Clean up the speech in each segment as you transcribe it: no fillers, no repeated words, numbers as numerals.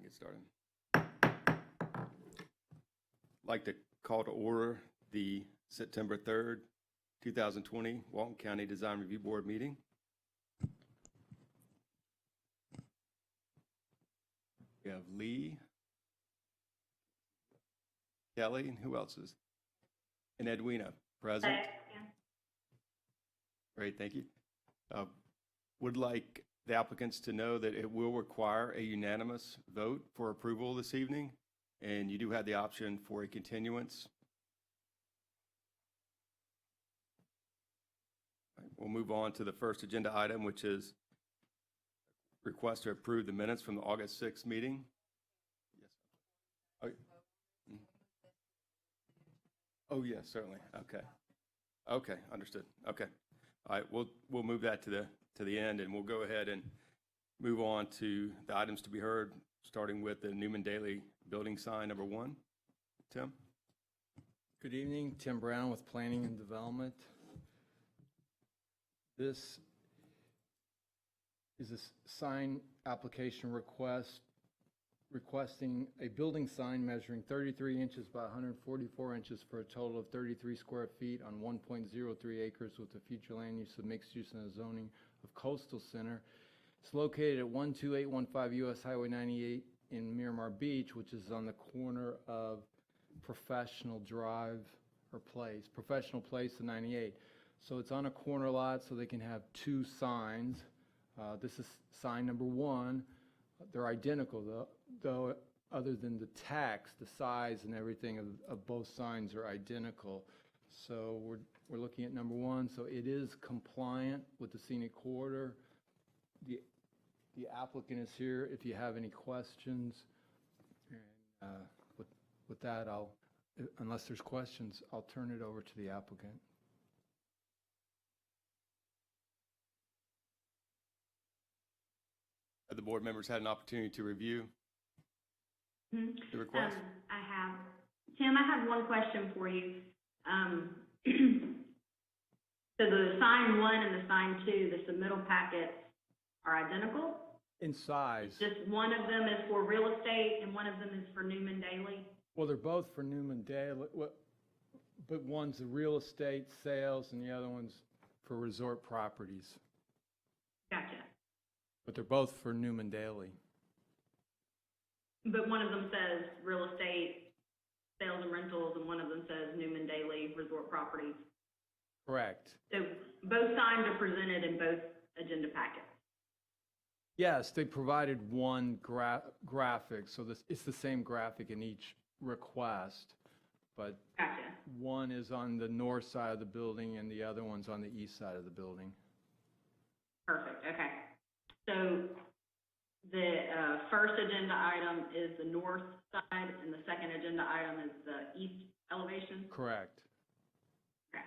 Get started. I'd like to call to order the September 3rd, 2020 Walton County Design Review Board meeting. We have Lee, Kelly, and who else is? And Edwina, present. Great, thank you. Would like the applicants to know that it will require a unanimous vote for approval this evening, and you do have the option for a continuance. All right, we'll move on to the first agenda item, which is request to approve the minutes from the August 6th meeting. Yes. Oh, yes, certainly. Okay. Okay, understood. Okay. All right, we'll move that to the end, and we'll go ahead and move on to the items to be heard, starting with the Newman Dailey Building Sign number 1. Tim? Good evening, Tim Brown with Planning and Development. This is a sign application requesting a building sign measuring 33 inches by 144 inches for a total of 33 square feet on 1.03 acres with a future land use of mixed use and a zoning of coastal center. It's located at 12815 US Highway 98 in Miramar Beach, which is on the corner of Professional Drive or Place, Professional Place and 98. So it's on a corner lot, so they can have two signs. This is sign number 1. They're identical, though other than the text, the size and everything of both signs are identical. So we're looking at number 1. So it is compliant with the scenic corridor. The applicant is here if you have any questions. And with that, unless there's questions, I'll turn it over to the applicant. The board members had an opportunity to review the request? I have. Tim, I have one question for you. So the sign 1 and the sign 2, the submittal packets are identical? In size. Just one of them is for real estate and one of them is for Newman Dailey? Well, they're both for Newman Dailey, but one's the real estate sales and the other one's for resort properties. Gotcha. But they're both for Newman Dailey. But one of them says real estate sales and rentals and one of them says Newman Dailey resort properties. Correct. So both signs are presented in both agenda packets? Yes, they provided one graphic, so it's the same graphic in each request, but Gotcha. one is on the north side of the building and the other one's on the east side of the building. Perfect, okay. So the first agenda item is the north side and the second agenda item is the east elevation? Correct. Okay.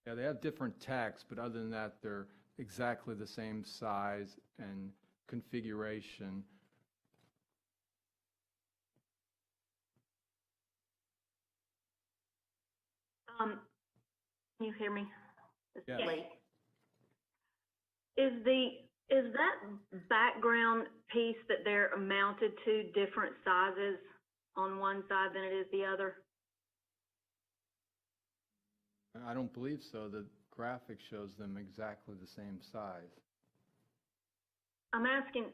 Yeah, they have different text, but other than that, they're exactly the same size and configuration. Can you hear me? Yes. Yes. Is that background piece that they're mounted to different sizes on one side than it is the other? I don't believe so. The graphic shows them exactly the same size. I'm asking,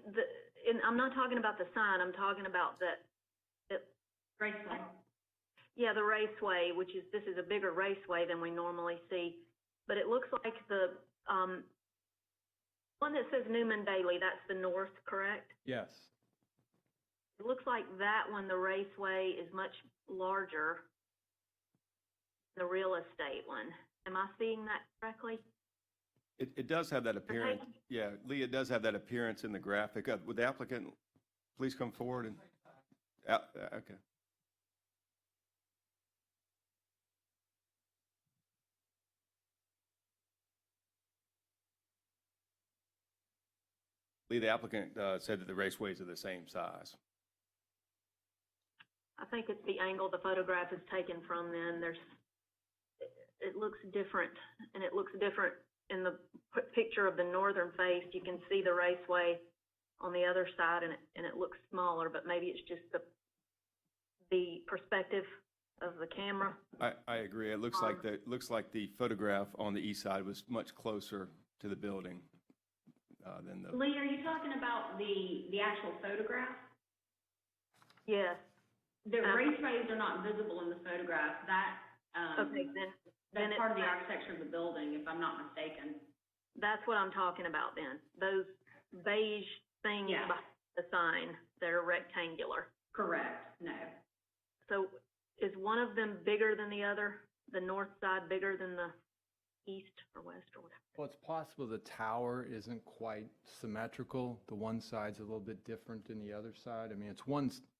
and I'm not talking about the sign, I'm talking about the Raceway. yeah, the raceway, this is a bigger raceway than we normally see. But it looks like the one that says Newman Dailey, that's the north, correct? Yes. It looks like that one, the raceway, is much larger than the real estate one. Am I seeing that correctly? It does have that appearance. Okay. Yeah, Lee, it does have that appearance in the graphic. Would the applicant please come forward and, okay. Lee, the applicant said that the raceways are the same size. I think it's the angle the photograph is taken from then. It looks different, and it looks different in the picture of the northern face. You can see the raceway on the other side, and it looks smaller, but maybe it's just the perspective of the camera. I agree. It looks like the photograph on the east side was much closer to the building than the. Lee, are you talking about the actual photograph? Yes. The raceways are not visible in the photograph. That, Okay, then that's it's part of the architecture of the building, if I'm not mistaken. That's what I'm talking about then. Those beige things Yeah. behind the sign that are rectangular. Correct, no. So is one of them bigger than the other? The north side bigger than the east or west or whatever? Well, it's possible the tower isn't quite symmetrical. The one side's a little bit different than the other side. I mean,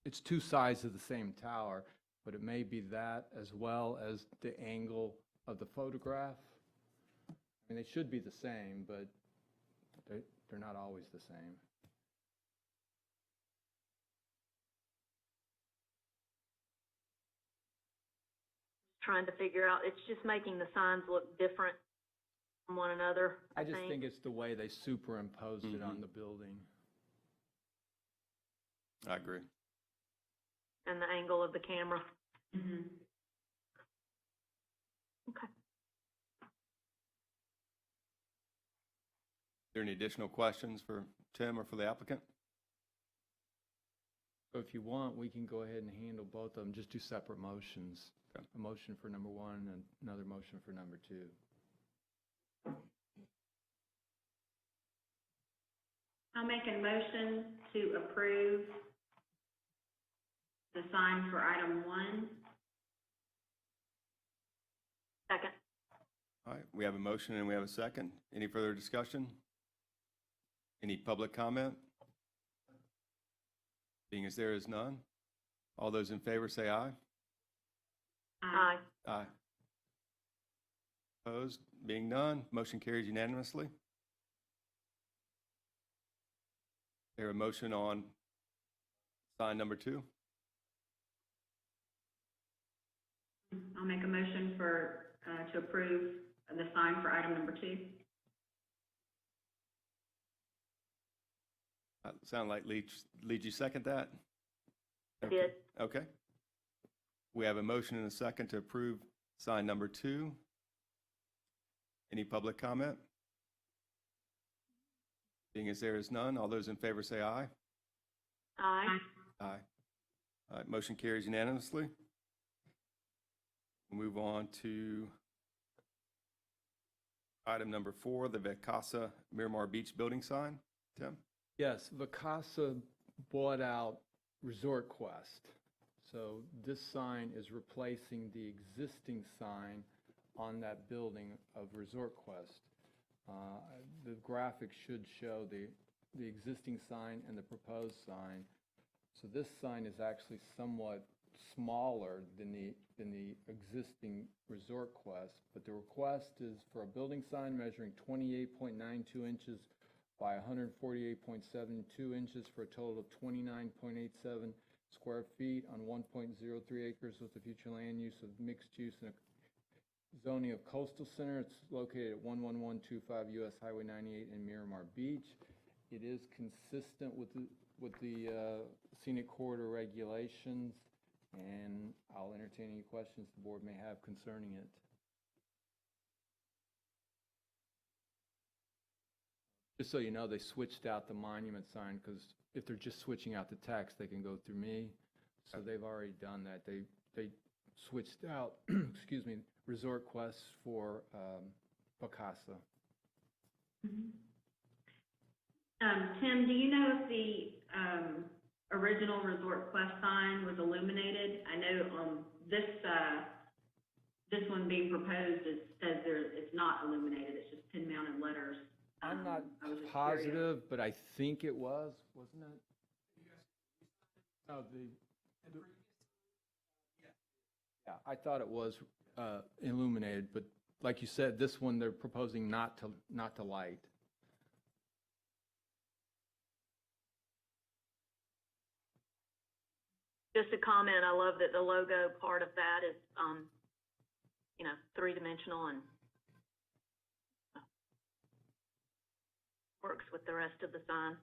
it's two sides of the same tower, but it may be that as well as the angle of the photograph. I mean, they should be the same, but they're not always the same. Trying to figure out, it's just making the signs look different from one another, I just think it's the way they superimposed it on the building. I agree. And the angle of the camera. Mm-hmm. Okay. Are there any additional questions for Tim or for the applicant? So if you want, we can go ahead and handle both of them, just do separate motions. Okay. A motion for number one and another motion for number two. I'll make a motion to approve the sign for item 1. Second. All right, we have a motion and we have a second. Any further discussion? Any public comment? Being as there is none, all those in favor say aye. Aye. Aye. Opposed? Being none, motion carries unanimously. There a motion on sign number 2? I'll make a motion for, to approve the sign for item number 2. Sound like Leach, you second that? I Okay. did. Okay. We have a motion and a second to approve sign number 2. Any public comment? Being as there is none, all those in favor say aye. Aye. Aye. All right, motion carries unanimously. We'll move on to item number 4, the Vacasa Miramar Beach Building Sign. Tim? Yes, Vacasa bought out Resort Quest. So this sign is replacing the existing sign on that building of Resort Quest. The graphic should show the existing sign and the proposed sign. So this sign is actually somewhat smaller than the existing Resort Quest, but the request is for a building sign measuring 28.92 inches by 148.72 inches for a total of 29.87 square feet on 1.03 acres with the future land use of mixed use and a zoning of coastal center. It's located at 11125 US Highway 98 in Miramar Beach. It is consistent with the scenic corridor regulations, and I'll entertain any questions the board may have concerning it. Just so you know, they switched out the monument sign because if they're just switching out the text, they can go through me. So they've already done that. They switched out, excuse me, Resort Quest for Vacasa. Tim, do you know if the original Resort Quest sign was illuminated? I know this one being proposed says it's not illuminated, it's just pin mounted letters. I'm not I was just positive, curious. but I think it was, wasn't it? Oh, yeah, I thought it was illuminated, but like you said, this one they're proposing not to light. Just a comment, I love that the logo part of that is, three-dimensional and works with the rest of the sign.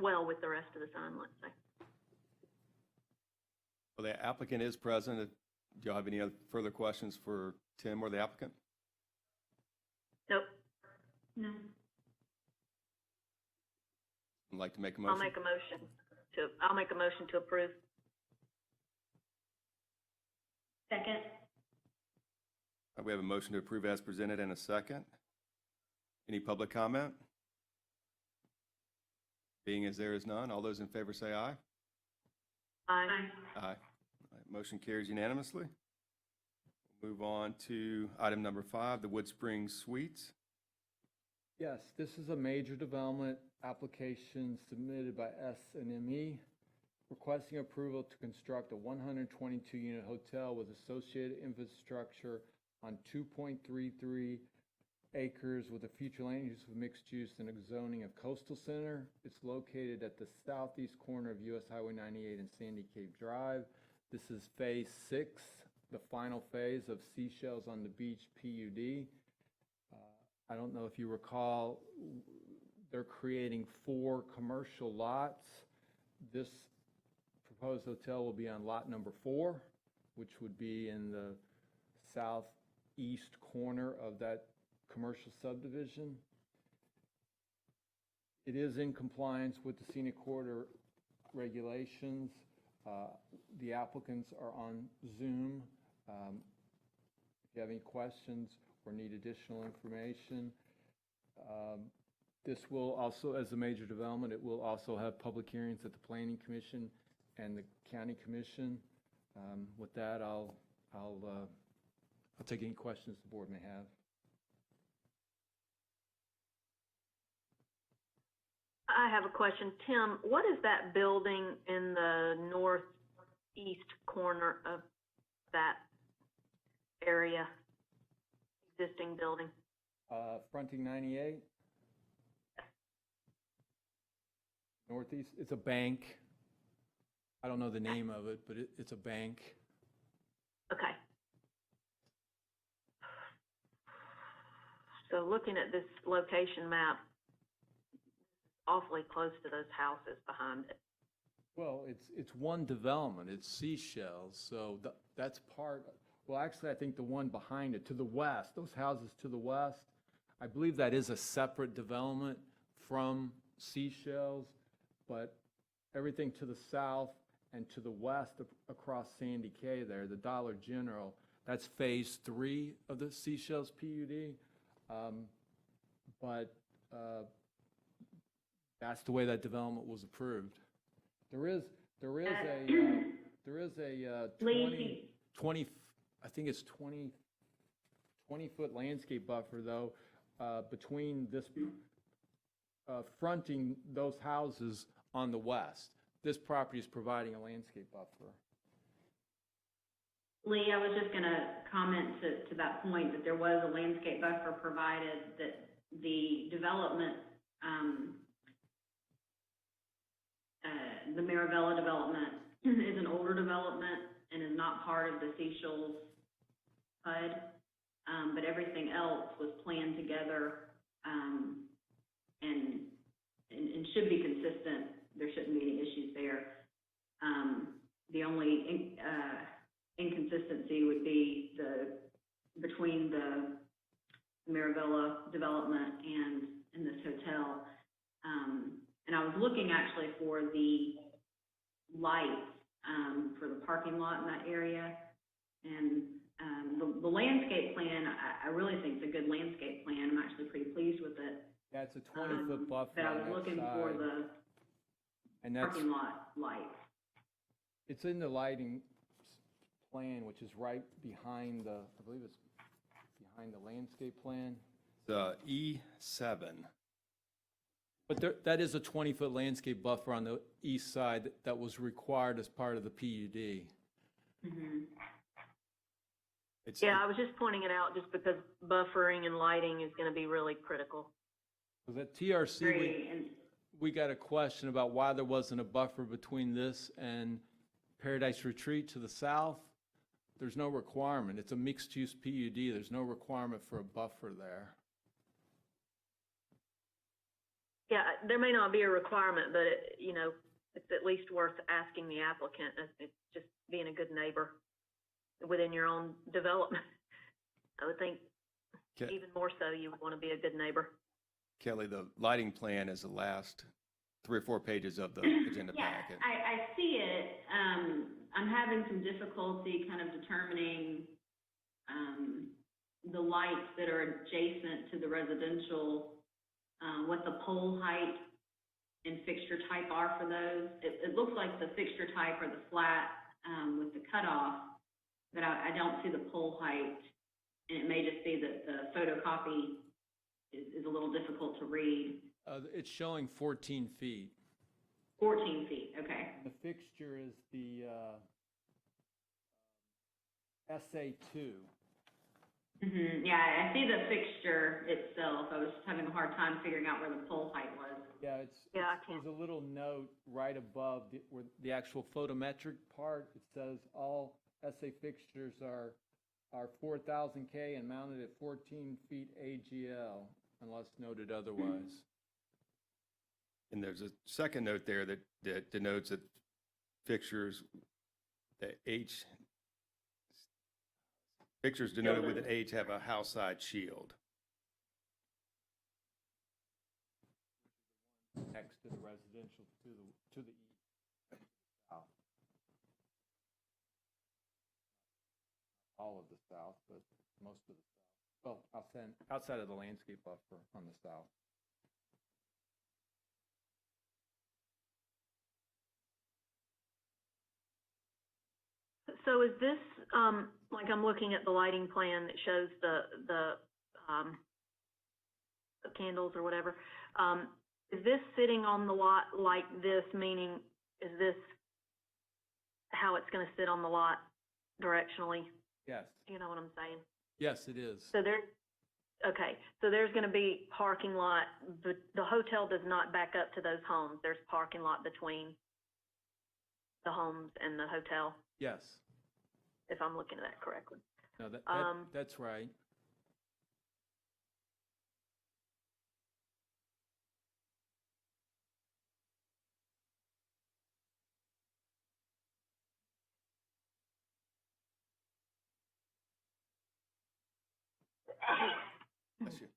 well with the rest of the sign, let's say. Well, the applicant is present. Do you have any other further questions for Tim or the applicant? Nope, No. Would like to make a I'll motion? make a motion to approve. Second? We have a motion to approve as presented and a second. Any public comment? Being as there is none, all those in favor say aye. Aye. Aye. All right, motion carries unanimously. Move on to item number 5, the Wood Springs Suites. Yes, this is a major development application submitted by S&amp, requesting approval to construct a 122-unit hotel with associated infrastructure on 2.33 acres with a future land use of mixed use and a zoning of coastal center. It's located at the southeast corner of US Highway 98 and Sandy Cave Drive. This is Phase 6, the final phase of Seashells on the Beach PUD. I don't know if you recall, they're creating 4 commercial lots. This proposed hotel will be on lot number 4, which would be in the southeast corner of that commercial subdivision. It is in compliance with the scenic corridor regulations. The applicants are on Zoom. If you have any questions or need additional information, this will also, as a major development, it will also have public hearings at the Planning Commission and the County Commission. With that, I'll take any questions the board may have. I have a question. Tim, what is that building in the northeast corner of that area, existing building? Fronting 98. Northeast, it's a bank. I don't know the name of it, but it's a bank. Okay. So looking at this location map, awfully close to those houses behind it. Well, it's one development. It's Seashells, so that's part. Well, actually, I think the one behind it to the west, those houses to the west, I believe that is a separate development from Seashells, but everything to the south and to the west across Sandy Cay there, the Dollar General, that's Phase 3 of the Seashells PUD. But that's the way that development was approved. There is a 20, I think it's 20-foot landscape buffer though, between this, fronting those houses on the west. This property is providing a landscape buffer. Lee, I was just going to comment to that point that there was a landscape buffer provided, that the development, the Mirabella development is an older development and is not part of the Seashells PUD, but everything else was planned together and should be consistent. There shouldn't be any issues there. The only inconsistency would be between the Mirabella development and this hotel. And I was looking actually for the lights for the parking lot in that area. And the landscape plan, I really think it's a good landscape plan. I'm actually pretty pleased with it. Yeah, it's a 20-foot buffer. But I was on that looking side. for the And that's, parking lot lights. it's in the lighting plan, which is right behind the, I believe it's behind the landscape plan. The E7. But that is a 20-foot landscape buffer on the east side that was required as part of the PUD. Mm-hmm. Yeah, I was just pointing it out just because buffering and lighting is going to be really critical. Because at TRC, Great. And we got a question about why there wasn't a buffer between this and Paradise Retreat to the south. There's no requirement. It's a mixed-use PUD. There's no requirement for a buffer there. Yeah, there may not be a requirement, but it, you know, it's at least worth asking the applicant. It's just being a good neighbor within your own development. I would think Ke- even more so you would want to be a good neighbor. Kelly, the lighting plan is the last 3 or 4 pages of the agenda Yeah, packet. I see it. I'm having some difficulty kind of determining, the lights that are adjacent to the residential, what the pole height and fixture type are for those. It looks like the fixture type are the flat, with the cutoff, but I don't see the pole height. And it may just be that the photocopy is a little difficult to read. It's showing 14 feet. 14 feet, okay. The fixture is the SA2. Yeah, I see the fixture itself. I was just having a hard time figuring out where the pole height was. Yeah, Yeah, I can't. there's a little note right above where the actual photometric part. It says all SA fixtures are 4,000 K and mounted at 14 feet AGL, unless noted otherwise. And there's a second note there that denotes that fixtures, the fixtures denoted with an H have a house side shield. Next to the residential, to the east, south. All of the south, but most of the south. Well, outside of the landscape buffer on the south. So is this, like I'm looking at the lighting plan that shows the candles or whatever. Is this sitting on the lot like this, meaning is this how it's going to sit on the lot directionally? Yes. You know what I'm saying? Yes, it is. So there's going to be parking lot, but the hotel does not back up to those homes. There's parking lot between the homes and the hotel, Yes. if I'm looking at that correctly. No, that's right. Bless you.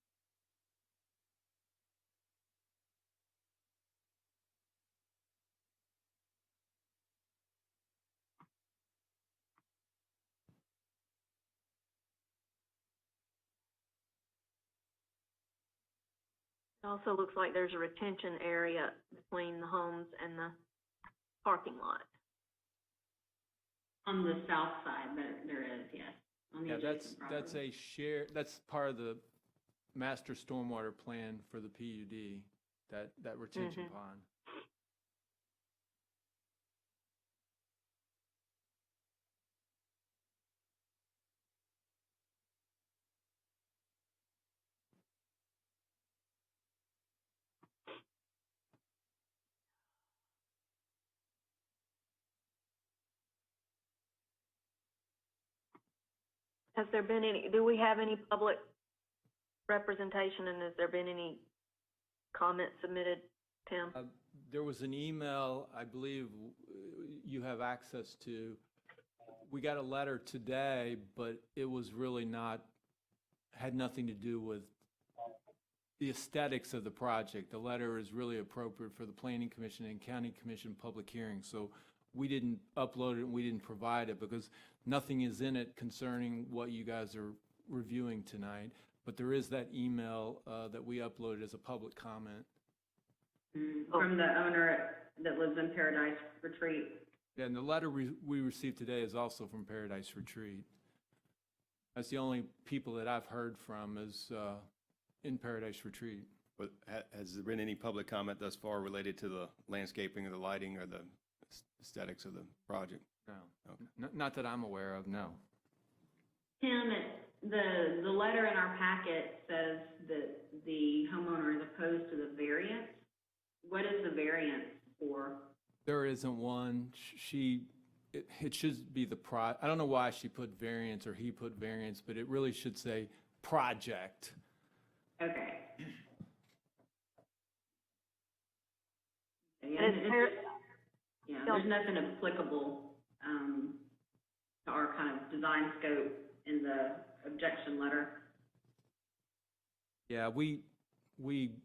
It also looks like there's a retention area between the homes and the parking lot. On the south side, there is, yes. On the Yeah, adjacent that's property. that's part of the master stormwater plan for the PUD, that retention pond. Has there been do we have any public representation, and has there been any comments submitted, Tim? There was an email, I believe you have access to. We got a letter today, but it was really had nothing to do with the aesthetics of the project. The letter is really appropriate for the Planning Commission and County Commission public hearings. So we didn't upload it and we didn't provide it because nothing is in it concerning what you guys are reviewing tonight. But there is that email that we uploaded as a public comment. From the owner that lives in Paradise Retreat. Yeah, and the letter we received today is also from Paradise Retreat. That's the only people that I've heard from is in Paradise Retreat. But has there been any public comment thus far related to the landscaping or the lighting or the aesthetics of the project? No, Okay. not that I'm aware of, no. Tim, the letter in our packet says that the homeowner is opposed to the variance. What is the variance for? There isn't one. It should be I don't know why she put variance or he put variance, but it really should say project. Okay. yeah, And yeah, there's nothing applicable, to our kind of design scope in the objection letter. Yeah, we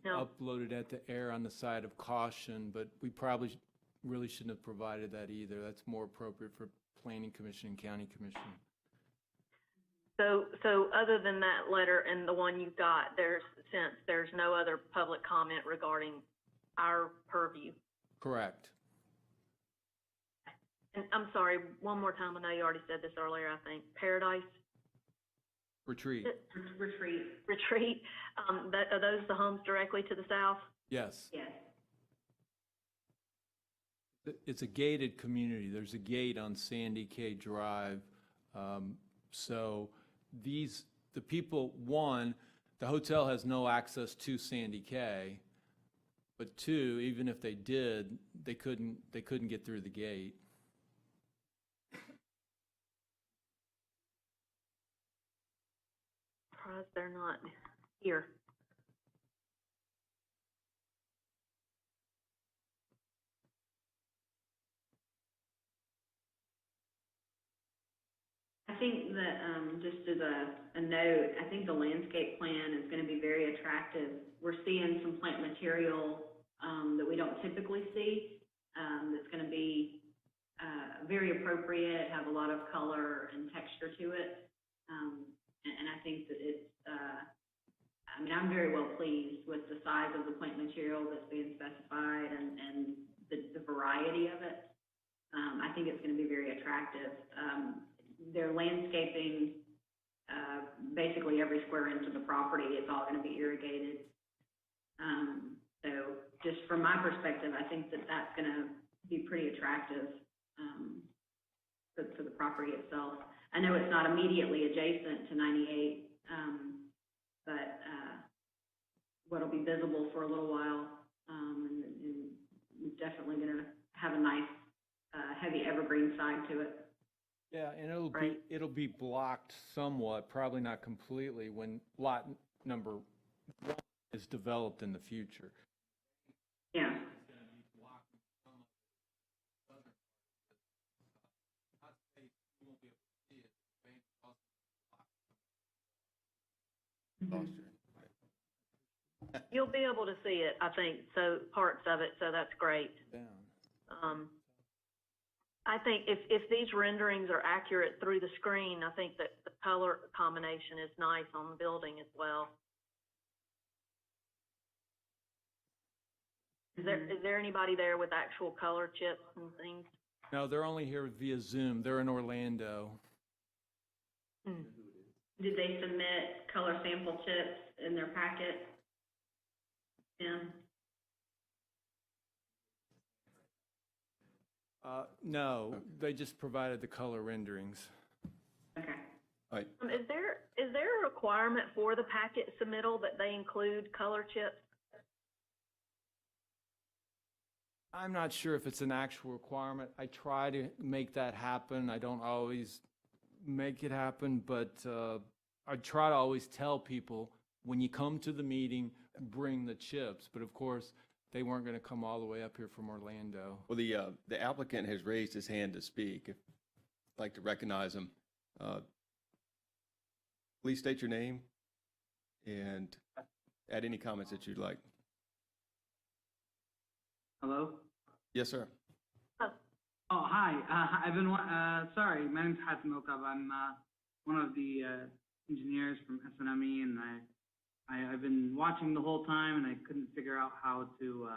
No. uploaded that to err on the side of caution, but we probably really shouldn't have provided that either. That's more appropriate for Planning Commission and County Commission. So other than that letter and the one you got, since there's no other public comment regarding our purview. Correct. And I'm sorry, one more time, I know you already said this earlier, I think, Paradise Retreat. Retreat, are those the homes directly to the south? Yes. Yes. It's a gated community. There's a gate on Sandy K Drive. So the people, one, the hotel has no access to Sandy K, but two, even if they did, they couldn't get through the gate. Surprised they're not here. I think that, just as a note, I think the landscape plan is gonna be very attractive. We're seeing some plant material, that we don't typically see, that's gonna be, very appropriate, have a lot of color and texture to it. And I think that it's, I mean, I'm very well pleased with the size of the plant material that's being specified and the variety of it. I think it's gonna be very attractive. They're landscaping, basically every square inch of the property. It's all gonna be irrigated. So just from my perspective, I think that that's gonna be pretty attractive, for the property itself. I know it's not immediately adjacent to 98, but, what'll be visible for a little while, and definitely gonna have a nice, heavy evergreen side to it. Yeah, and Right. it'll be blocked somewhat, probably not completely, when lot number 1 is developed in the future. Yeah. Lost you. You'll be able to see it, I think, so parts of it, so that's great. Down. I think if these renderings are accurate through the screen, I think that the color combination is nice on the building as well. Is there anybody there with actual color chips and things? No, they're only here via Zoom. They're in Orlando. Did they submit color sample chips in their packet? Yeah. No, they just provided the color renderings. Okay. All right, Is there a requirement for the packet submittal that they include color chips? I'm not sure if it's an actual requirement. I try to make that happen. I don't always make it happen, but I try to always tell people, when you come to the meeting, bring the chips. But of course, they weren't going to come all the way up here from Orlando. well, the applicant has raised his hand to speak. If I'd like to recognize him. Please state your name and add any comments that you'd like. Hello? Yes, sir. Oh, hi. I've been, sorry, my name's Hatem Okab. I'm one of the engineers from S&amp, and I've been watching the whole time, and I couldn't figure out how to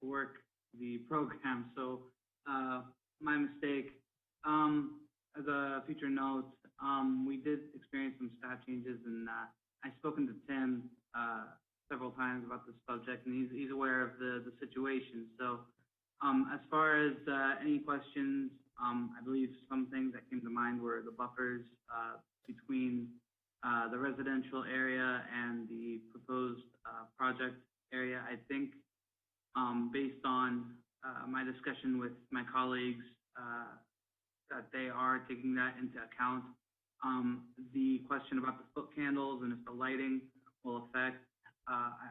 work the program, so my mistake. As a future note, we did experience some staff changes, and I've spoken to Tim several times about this subject, and he's aware of the situation. So as far as any questions, I believe some things that came to mind were the buffers between the residential area and the proposed project area. I think based on my discussion with my colleagues, that they are taking that into account. The question about the foot candles and if the lighting will affect,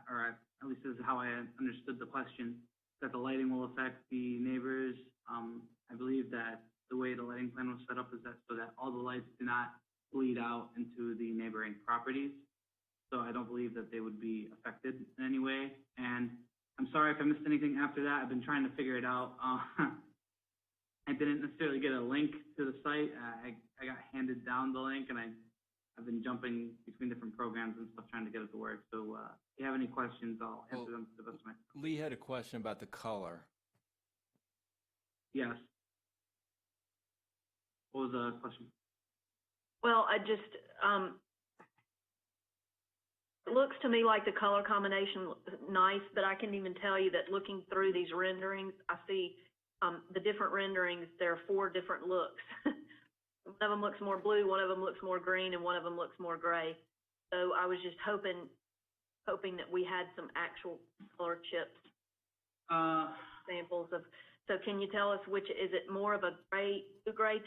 or at least this is how I understood the question, that the lighting will affect the neighbors. I believe that the way the lighting plan was set up is that so that all the lights do not bleed out into the neighboring properties. So I don't believe that they would be affected in any way. And I'm sorry if I missed anything after that. I've been trying to figure it out. I didn't necessarily get a link to the site. I got handed down the link, and I've been jumping between different programs and stuff trying to get it to work. So if you have any questions, I'll answer them to the best of my. Lee had a question about the color. Yes. What was the question? Well, I just, it looks to me like the color combination looks nice, but I can even tell you that looking through these renderings, I see the different renderings, there are 4 different looks. One of them looks more blue, one of them looks more green, and one of them looks more gray. So I was just hoping that we had some actual color chips samples of. So can you tell us which, is it more of a gray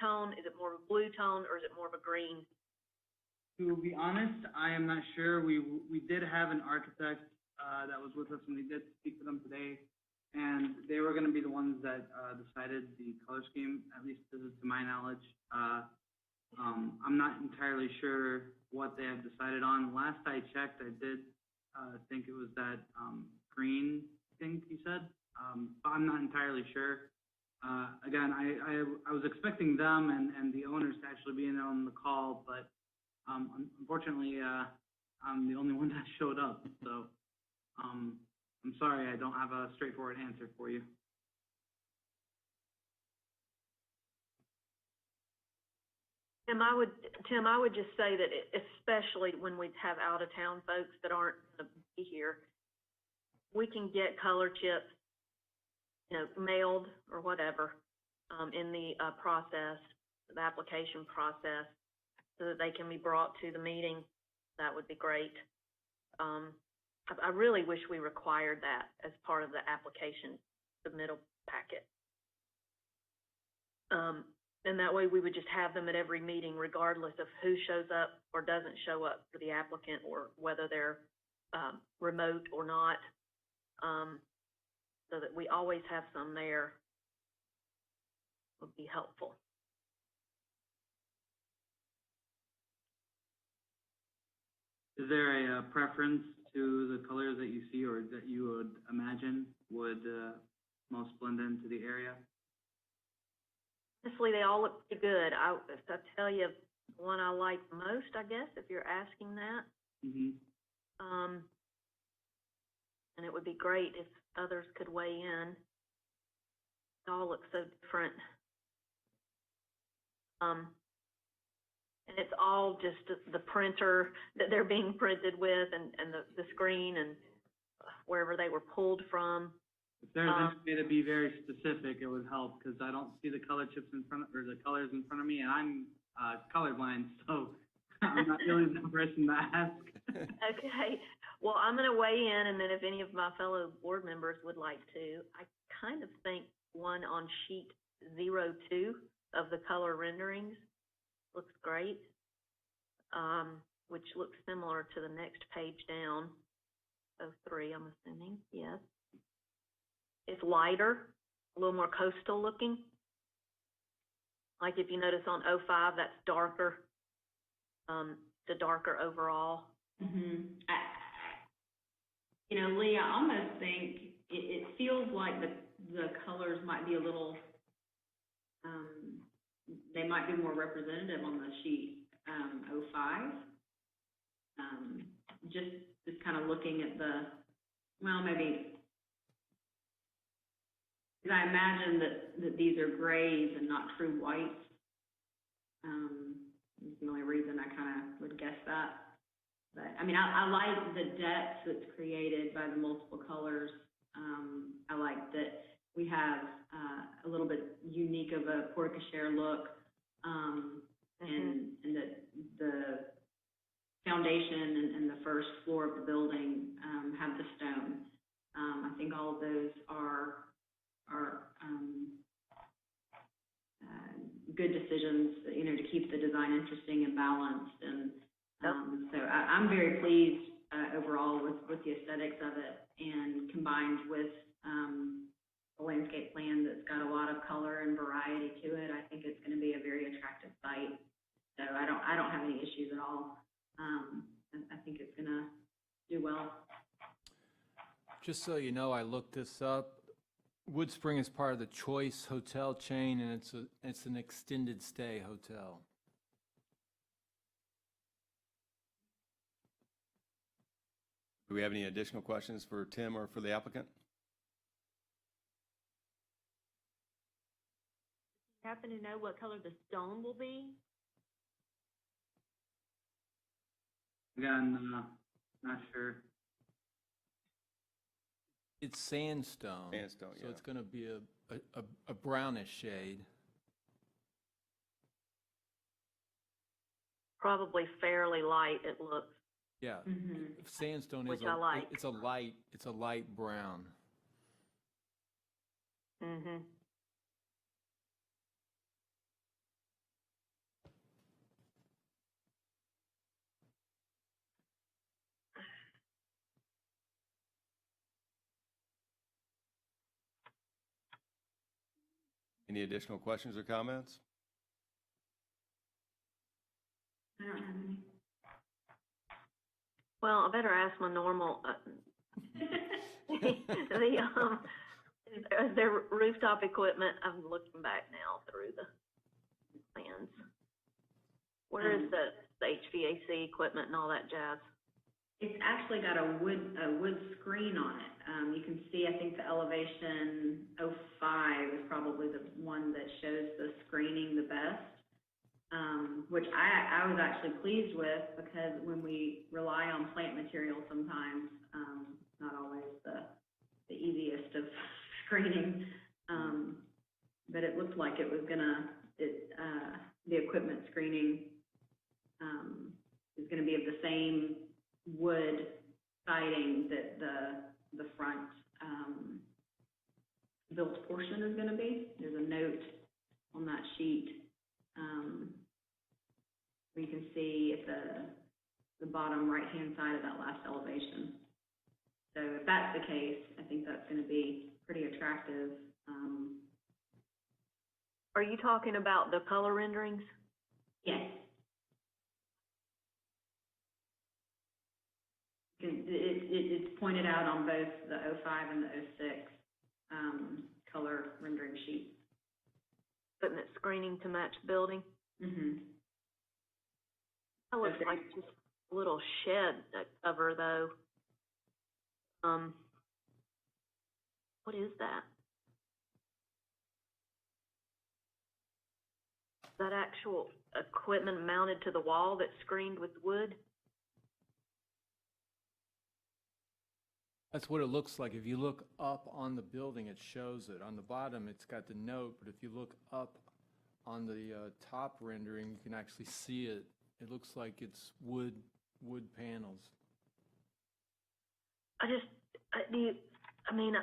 tone? Is it more of a blue tone, or is it more of a green? To be honest, I am not sure. We did have an architect that was with us, and we did speak to them today, and they were going to be the ones that decided the color scheme, at least this is to my knowledge. I'm not entirely sure what they have decided on. Last I checked, I did think it was that green, I think you said. But I'm not entirely sure. Again, I was expecting them and the owners to actually be in on the call, but unfortunately, I'm the only one that showed up. So I'm sorry, I don't have a straightforward answer for you. Tim, I would just say that especially when we have out-of-town folks that aren't going to be here, we can get color chips, mailed or whatever, in the process, the application process, so that they can be brought to the meeting. That would be great. I really wish we required that as part of the application submittal packet. And that way we would just have them at every meeting, regardless of who shows up or doesn't show up for the applicant, or whether they're remote or not, so that we always have some there would be helpful. Is there a preference to the colors that you see or that you would imagine would most blend into the area? Honestly, they all look pretty good. If I tell you the one I like most, I guess, if you're asking that. Mm-hmm. And it would be great if others could weigh in. They all look so different. And it's all just the printer that they're being printed with, and the screen, and wherever they were pulled from. If there's any way to be very specific, it would help, because I don't see the color chips in front of, or the colors in front of me, and I'm colorblind, so I'm not really the person to ask. Okay. Well, I'm going to weigh in, and then if any of my fellow board members would like to, I kind of think one on sheet 02 of the color renderings looks great, which looks similar to the next page down, 03, I'm assuming, yes. It's lighter, a little more coastal looking. Like if you notice on 05, that's darker, the darker overall. Mm-hmm. Lee, I almost think it feels like the colors might be a little, they might be more representative on the sheet 05. Just kind of looking at maybe, because I imagine that these are grays and not true whites. That's the only reason I kind of would guess that. But I mean, I like the depth that's created by the multiple colors. I like that we have a little bit unique of a porte-cochere look, and that the foundation and the first floor of the building have the stone. I think all of those are good decisions, to keep the design interesting and balanced. And so I'm very pleased overall with the aesthetics of it, and combined with a landscape plan that's got a lot of color and variety to it. I think it's gonna be a very attractive site. So I don't have any issues at all. I think it's gonna do well. Just so you know, I looked this up. Woodspring is part of the Choice Hotel chain, and it's an extended stay hotel. Do we have any additional questions for Tim or for the applicant? Happen to know what color the stone will be? Again, not sure. It's sandstone. Sandstone, So yeah. it's going to be a brownish shade. Probably fairly light, it looks. Yeah, Mhm. sandstone Which is I like. it's a light brown. Mm-hmm. Any additional questions or comments? I don't have any. Well, I better ask my normal, is there rooftop equipment? I'm looking back now through the plans. Where is the HVAC equipment and all that jazz? It's actually got a wood screen on it. You can see, I think the elevation 05 is probably the one that shows the screening the best. Which I was actually pleased with, because when we rely on plant material sometimes, not always the easiest of screening. But it looked like it was the equipment screening, is gonna be of the same wood siding that the front, built portion is gonna be. There's a note on that sheet, where you can see at the bottom right-hand side of that last elevation. So if that's the case, I think that's gonna be pretty attractive. Are you talking about the color renderings? Yes. It's pointed out on both the 05 and the 06, color rendering sheets. Putting it screening to match the building? Mm-hmm. That looks like just a little shed cover, though. What is that? Is that actual equipment mounted to the wall that's screened with wood? That's what it looks like. If you look up on the building, it shows it. On the bottom, it's got the note, but if you look up on the top rendering, you can actually see it. It looks like it's wood panels. I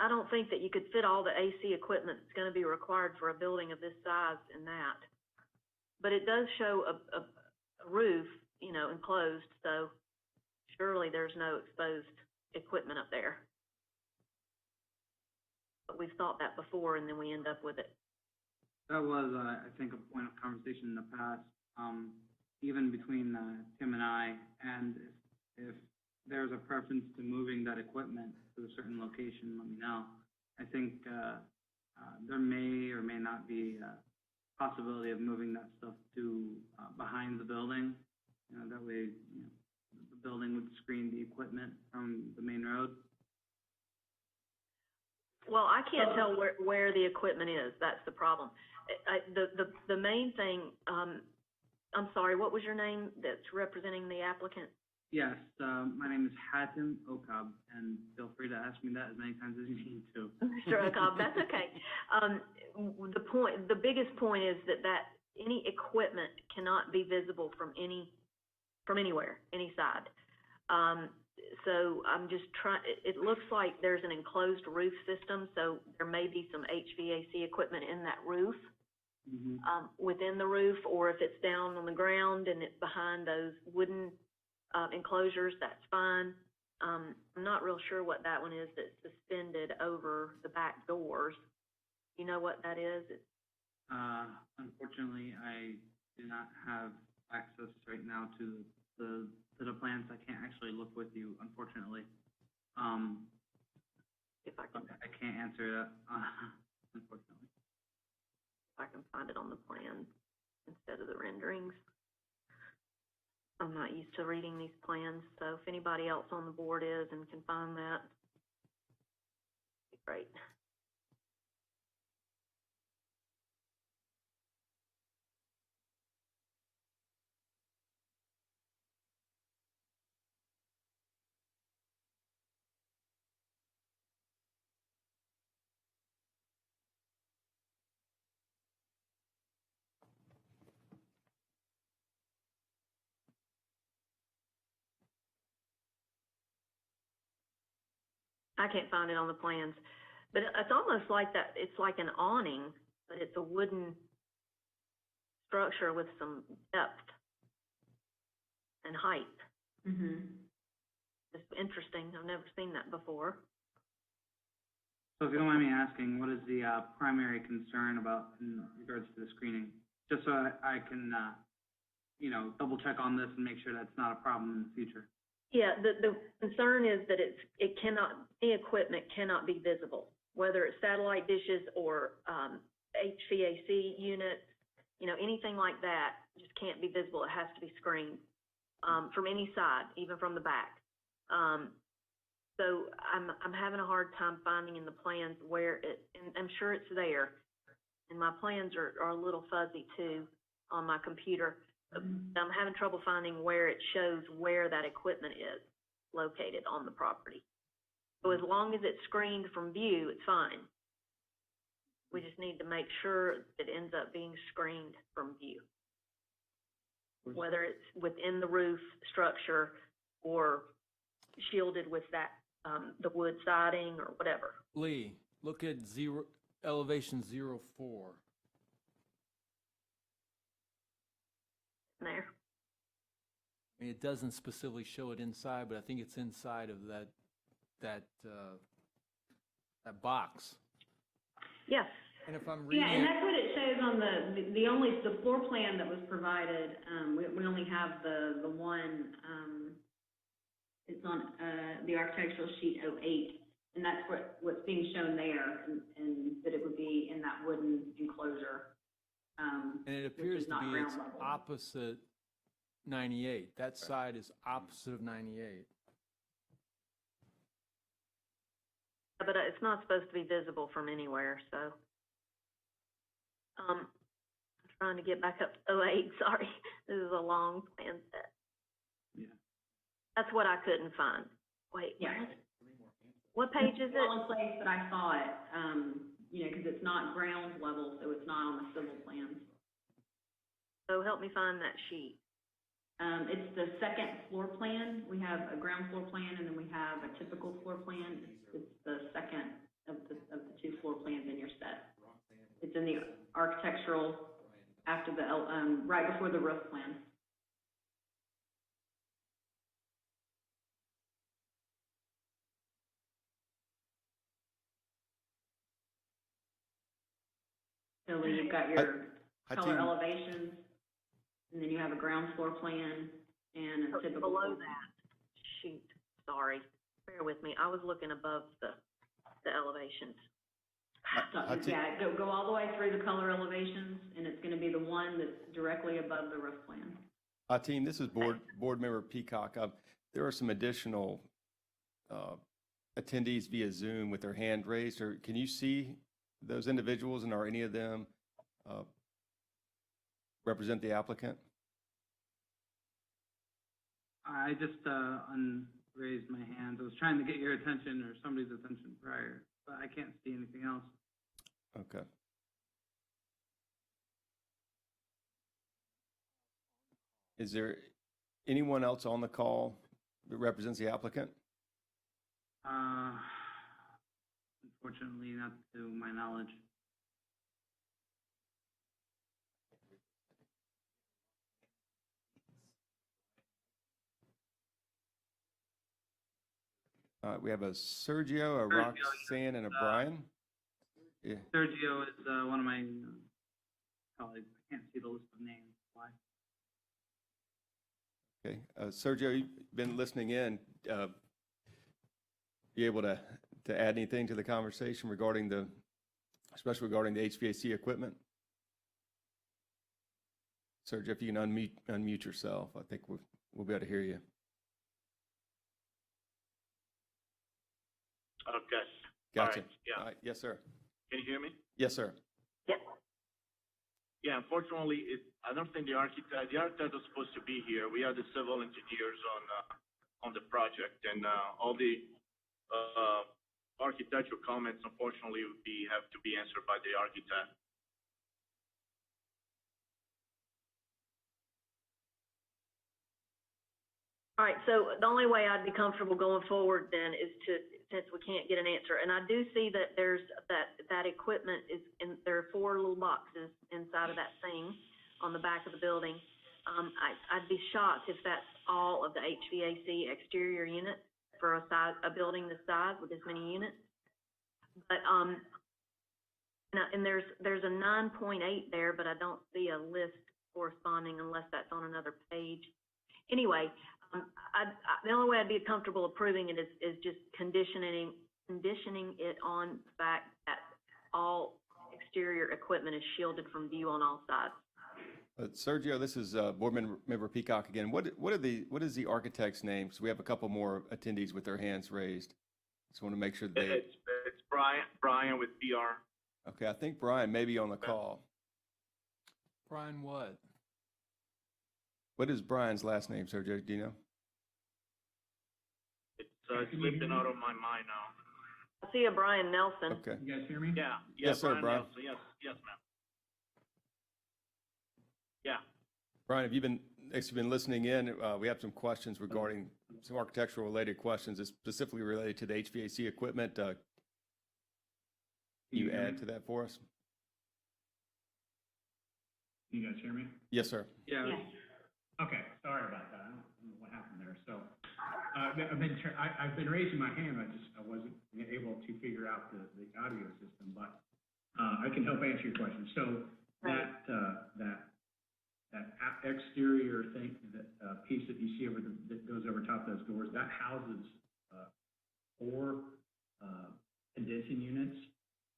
don't think that you could fit all the AC equipment that's gonna be required for a building of this size in that. But it does show a roof, enclosed, so surely there's no exposed equipment up there. But we've thought that before, and then we end up with it. That was, I think, a point of conversation in the past, even between Tim and I, and if there's a preference to moving that equipment to a certain location, let me know. I think there may or may not be a possibility of moving that stuff to behind the building. That way, the building would screen the equipment from the main road. Well, I can't tell where the equipment is. That's the problem. The main thing, I'm sorry, what was your name that's representing the applicant? Yes, my name is Hatem Okab, and feel free to ask me that as many times as you need to. Mr. Okab, that's okay. The biggest point is that any equipment cannot be visible from anywhere, any side. So I'm just it looks like there's an enclosed roof system, so there may be some HVAC equipment in that roof, within the roof, or if it's down on the ground and it's behind those wooden enclosures, that's fine. I'm not real sure what that one is that's suspended over the back doors. You know what that is? Unfortunately, I do not have access right now to the plans. I can't actually look with you, unfortunately. If I can, I can't answer that, unfortunately. if I can find it on the plan instead of the renderings. I'm not used to reading these plans, so if anybody else on the board is and can find that, it'd be great. I can't find it on the plans, but it's almost like that, it's like an awning, but it's a wooden structure with some depth and height. Mm-hmm. It's interesting, I've never seen that before. So if you don't mind me asking, what is the primary concern about in regards to the screening? Just so I can, double check on this and make sure that's not a problem in the future. Yeah, the concern is that it cannot, any equipment cannot be visible, whether it's satellite dishes or HVAC units, anything like that just can't be visible. It has to be screened from any side, even from the back. So I'm having a hard time finding in the plans where and I'm sure it's there, and my plans are a little fuzzy too on my computer. I'm having trouble finding where it shows where that equipment is located on the property. So as long as it's screened from view, it's fine. We just need to make sure it ends up being screened from view. Whether it's within the roof structure or shielded with that, the wood siding or whatever. Lee, look at elevation 04. There. I mean, it doesn't specifically show it inside, but I think it's inside of that box. Yes. And if I'm reading Yeah, and that's what it shows on the floor plan that was provided. We only have the one, it's on the architectural sheet 08, and that's what's being shown there, and that it would be in that wooden enclosure. and it appears to be it's opposite 98. That side is opposite of 98. But it's not supposed to be visible from anywhere, so. I'm trying to get back up to 08, sorry. This is a long plan set. Yeah. That's what I couldn't find. Wait, Yeah. what page is The only it? place that I saw it, because it's not ground level, so it's not on the civil plans. So help me find that sheet. It's the second floor plan. We have a ground floor plan, and then we have a typical floor plan. It's the second of the two floor plans in your set. It's in the architectural after the, right before the roof plan. So when you've got your color elevations, and then you have a ground floor plan and a typical. Below that, shoot, sorry, bear with me. I was looking above the elevations. Yeah, go all the way through the color elevations, and it's gonna be the one that's directly above the roof plan. Team, this is board member Peacock. There are some additional attendees via Zoom with their hand raised. Or can you see those individuals, and are any of them represent the applicant? I just raised my hand. I was trying to get your attention or somebody's attention prior, but I can't see anything else. Okay. Is there anyone else on the call that represents the applicant? Unfortunately, not to my knowledge. We have a Sergio, a Roxanne, and a Brian. Yeah. Sergio is one of my colleagues. I can't see the list of names. Why? Okay. Sergio, you've been listening in. You able to add anything to the conversation regarding especially regarding the HVAC equipment? Sergio, if you can unmute yourself, I think we'll be able to hear you. Okay. Gotcha. All right. Yeah. All right. Yes, sir. Can you hear me? Yes, sir. Yep. Yeah, unfortunately, I don't think the architect was supposed to be here. We are the civil engineers on the project, and all the architectural comments, unfortunately, have to be answered by the architect. All right, so the only way I'd be comfortable going forward then is since we can't get an answer, and I do see that there's, that equipment is there are 4 little boxes inside of that thing on the back of the building. I'd be shocked if that's all of the HVAC exterior units for a building this size with this many units. But, and there's a 9.8 there, but I don't see a list corresponding unless that's on another page. Anyway, the only way I'd be comfortable approving it is just conditioning it on the fact that all exterior equipment is shielded from view on all sides. Sergio, this is Board Member Peacock again. What is the architect's name? So we have a couple more attendees with their hands raised. Just want to make sure that they. It's Brian with PR. Okay, I think Brian may be on the call. Brian what? What is Brian's last name, Sergio? Do you know? It's slipping out of my mind now. I see a Brian Nelson. Okay. You guys hear me? Yeah. Yes, sir, Brian. Nelson. Yes, ma'am. Yeah. Brian, have you been listening in? We have some questions regarding some architectural related questions, specifically related to the HVAC equipment. Can you add to that for us? Can you guys hear me? Yes, sir. Yeah. Yes. Okay, sorry about that. I don't know what happened there. So, I've been raising my hand. I wasn't able to figure out the audio system, but I can help answer your question. So that exterior thing, that piece that you see that goes over top of those doors, that houses 4 condensing units,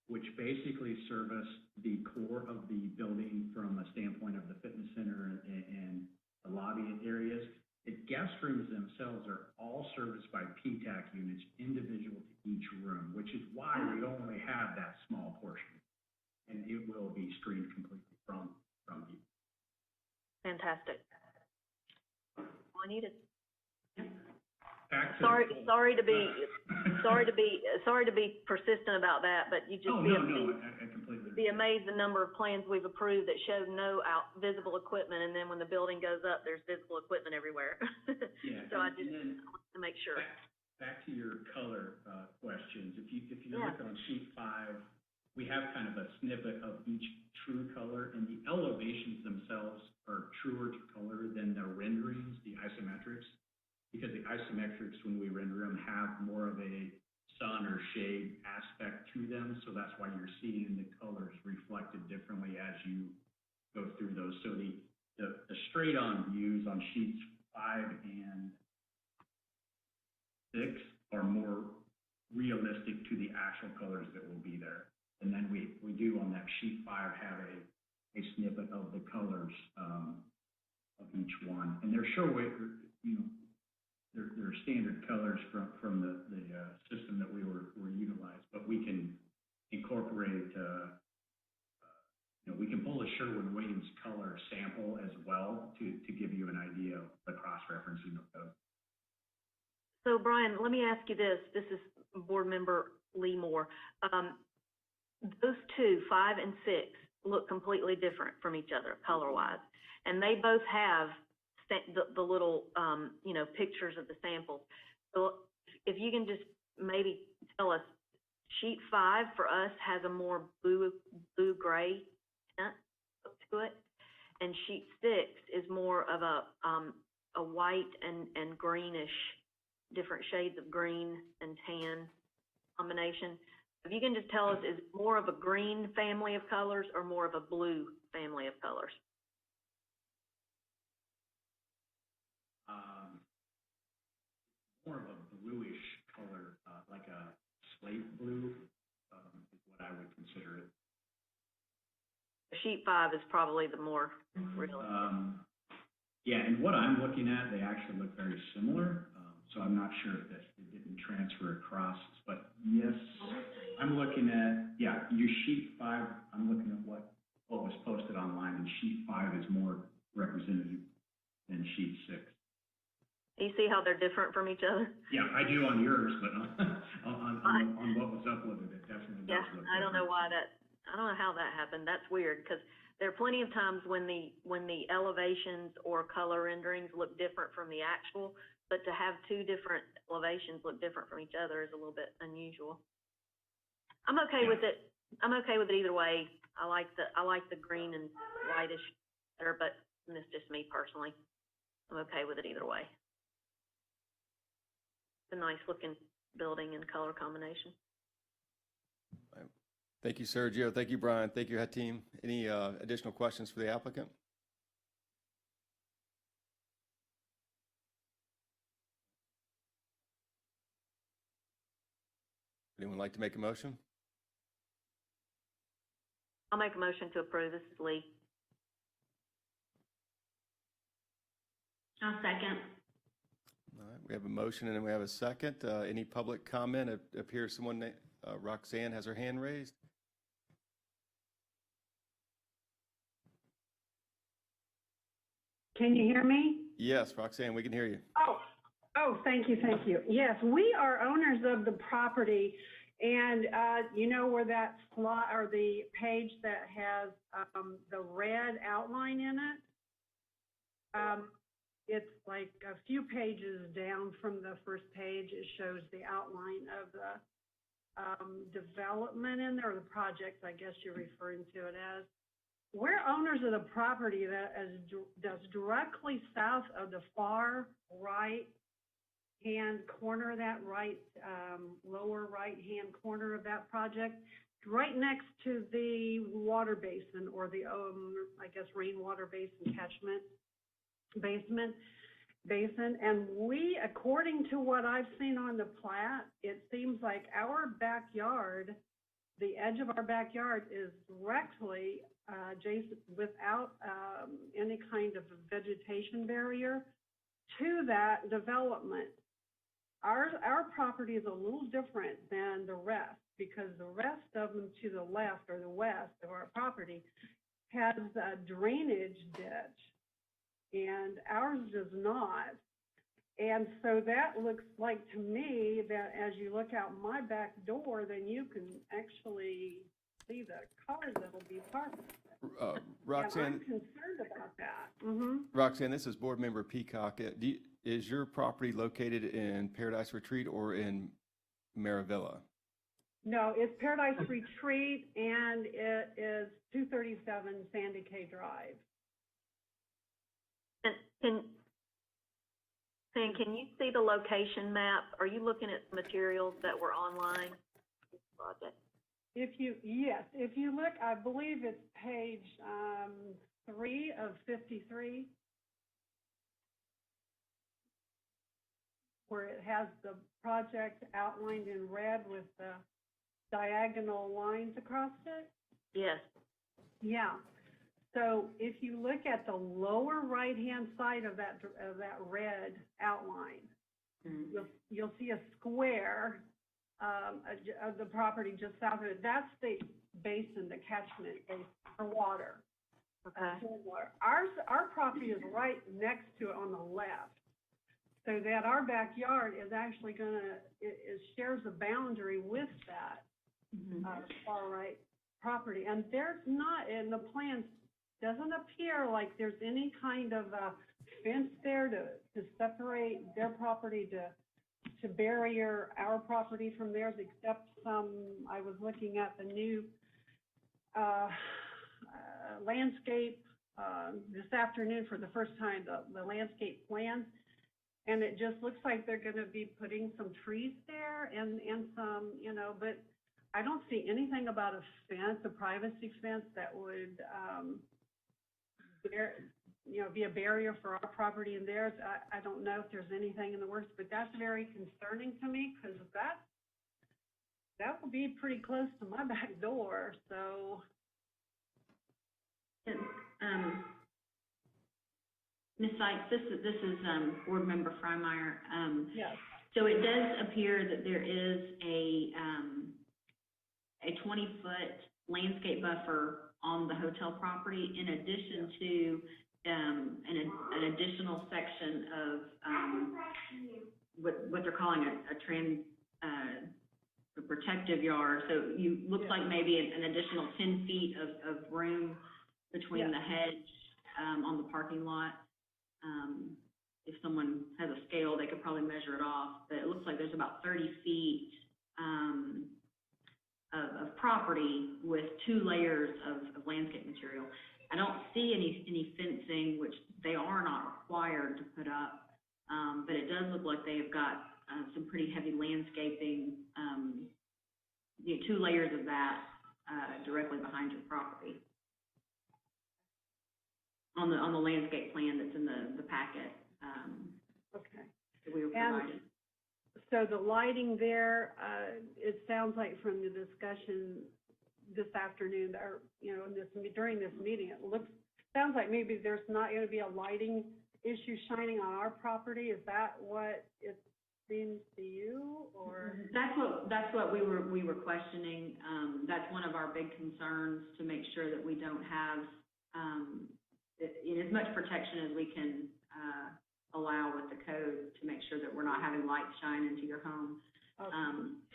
which basically service the core of the building from a standpoint of the fitness center and the lobby areas. The guest rooms themselves are all serviced by PTAC units individual to each room, which is why we only have that small portion. And it will be screened completely from you. Fantastic. All I needed. Back to Sorry to be persistent about that, but you just I completely be amazed the number of plans we've approved that show no visible equipment, and then when the building goes up, there's visible equipment everywhere. Yeah. So I want to make sure. Back to your color questions. If you look on sheet 5, we have kind of a snippet of each true color, and the elevations themselves are truer to color than the renderings, the isometrics, because the isometrics, when we render them, have more of a sun or shade aspect to them. So that's why you're seeing the colors reflected differently as you go through those. So the straight on views on sheets 5 and 6 are more realistic to the actual colors that will be there. And then we do on that sheet 5 have a snippet of the colors of each one. And they're they're standard colors from the system that we were utilized, but we can incorporate, we can pull a Sherwin-Williams color sample as well to give you an idea of the cross-referencing of those. So Brian, let me ask you this. This is Board Member Lee Moore. Those 2, 5 and 6, look completely different from each other color-wise, and they both have the little, pictures of the samples. So if you can just maybe tell us, sheet 5 for us has a more blue-gray tint to it, and sheet 6 is more of a white and greenish, different shades of green and tan combination. If you can just tell us, is it more of a green family of colors or more of a blue family of colors? More of a bluish color, like a slate blue, is what I would consider it. Sheet 5 is probably the more realistic. Yeah, and what I'm looking at, they actually look very similar, so I'm not sure if it didn't transfer across, but yes, I'm looking at, yeah, your sheet 5, I'm looking at what was posted online, and sheet 5 is more representative than sheet 6. You see how they're different from each other? Yeah, I do on yours, but on what was uploaded, it definitely does look I don't know different. I don't know how that happened. That's weird, because there are plenty of times when the elevations or color renderings look different from the actual, but to have two different elevations look different from each other is a little bit unusual. I'm okay with it. I'm okay with it either way. I like the green and whitish better, but that's just me personally. I'm okay with it either way. It's a nice looking building and color combination. Thank you, Sergio. Thank you, Brian. Thank you, team. Any additional questions for the applicant? Anyone like to make a motion? I'll make a motion to approve. This is Lee. I'll second. All right, we have a motion and then we have a second. Any public comment? It appears someone, Roxanne, has her hand raised. Can you hear me? Yes, Roxanne, we can hear you. Thank you, thank you. Yes, we are owners of the property, and you know where that slot or the page that has the red outline in it? It's like a few pages down from the first page. It shows the outline of the development in there, or the project, I guess you're referring to it as. We're owners of the property that's directly south of the far right-hand corner of that lower right-hand corner of that project, right next to the water basin, or the, I guess, rainwater basin catchment basin. And we, according to what I've seen on the plat, it seems like our backyard, the edge of our backyard is directly adjacent, without any kind of vegetation barrier to that development. Our property is a little different than the rest, because the rest of them to the left or the west of our property has a drainage ditch, and ours does not. And so that looks like to me that as you look out my back door, then you can actually see the cars that'll be parked. Roxanne, and I'm concerned about that. Mm-hmm. Roxanne, this is Board Member Peacock. Is your property located in Paradise Retreat or in Maravilla? No, it's Paradise Retreat, and it is 237 Sandy K Drive. And can you see the location map? Are you looking at materials that were online? Project. If you look, I believe it's page 3 of 53, where it has the project outlined in red with the diagonal lines across it. Yes. Yeah. So if you look at the lower right-hand side of that red outline, Mm-hmm. you'll see a square of the property just south of it. That's the basin, the catchment basin for water. Okay. Our property is right next to it on the left, so that our backyard is actually it shares a boundary with that far right property. And there's not, in the plans, doesn't appear like there's any kind of a fence there to separate their property to barrier our property from theirs, except I was looking at the new landscape this afternoon for the first time, the landscape plan, and it just looks like they're going to be putting some trees there and some, but I don't see anything about a fence, a privacy fence that would, be a barrier for our property and theirs. I don't know if there's anything in the works, but that's very concerning to me, because that will be pretty close to my back door, so. Ms. Sykes, this is Board Member Freimeyer. Yes. So it does appear that there is a 20-foot landscape buffer on the hotel property, in addition to an additional section of what they're calling a protective yard. So you looks like maybe an additional 10 feet of room between the hedge on the parking lot. If someone has a scale, they could probably measure it off, but it looks like there's about 30 feet of property with 2 layers of landscape material. I don't see any fencing, which they are not required to put up, but it does look like they've got some pretty heavy landscaping, 2 layers of that directly behind your property. On the landscape plan that's in the packet. Okay. That we were provided. So the lighting there, it sounds like from the discussion this afternoon, or, during this meeting, sounds like maybe there's not going to be a lighting issue shining on our property. Is that what it seems to you, or? That's what we were questioning. That's one of our big concerns, to make sure that we don't have as much protection as we can allow with the code, to make sure that we're not having lights shine into your home. Okay.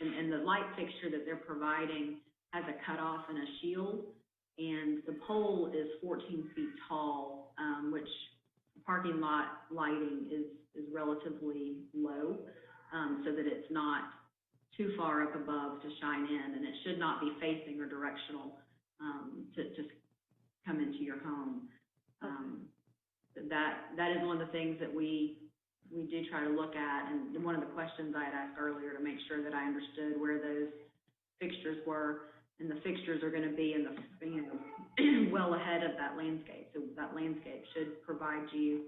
And the light fixture that they're providing has a cutoff and a shield, and the pole is 14 feet tall, which parking lot lighting is relatively low, so that it's not too far up above to shine in, and it should not be facing or directional to come into your home. That is one of the things that we do try to look at, and one of the questions I had asked earlier, to make sure that I understood where those fixtures were, and the fixtures are going to be in the well ahead of that landscape. So that landscape should provide you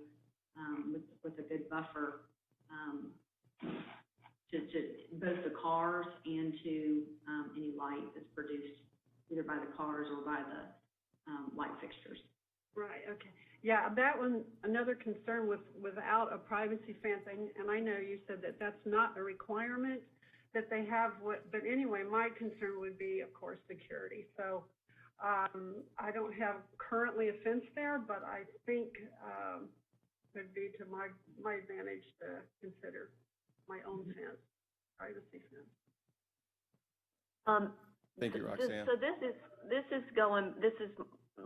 with a good buffer to both the cars and to any light that's produced either by the cars or by the light fixtures. Right, okay. Yeah, that one, another concern without a privacy fence, and I know you said that that's not a requirement that they have, but anyway, my concern would be, of course, security. So I don't have currently a fence there, but I think it would be to my advantage to consider my own fence, privacy fence. Thank you, Roxanne. So this is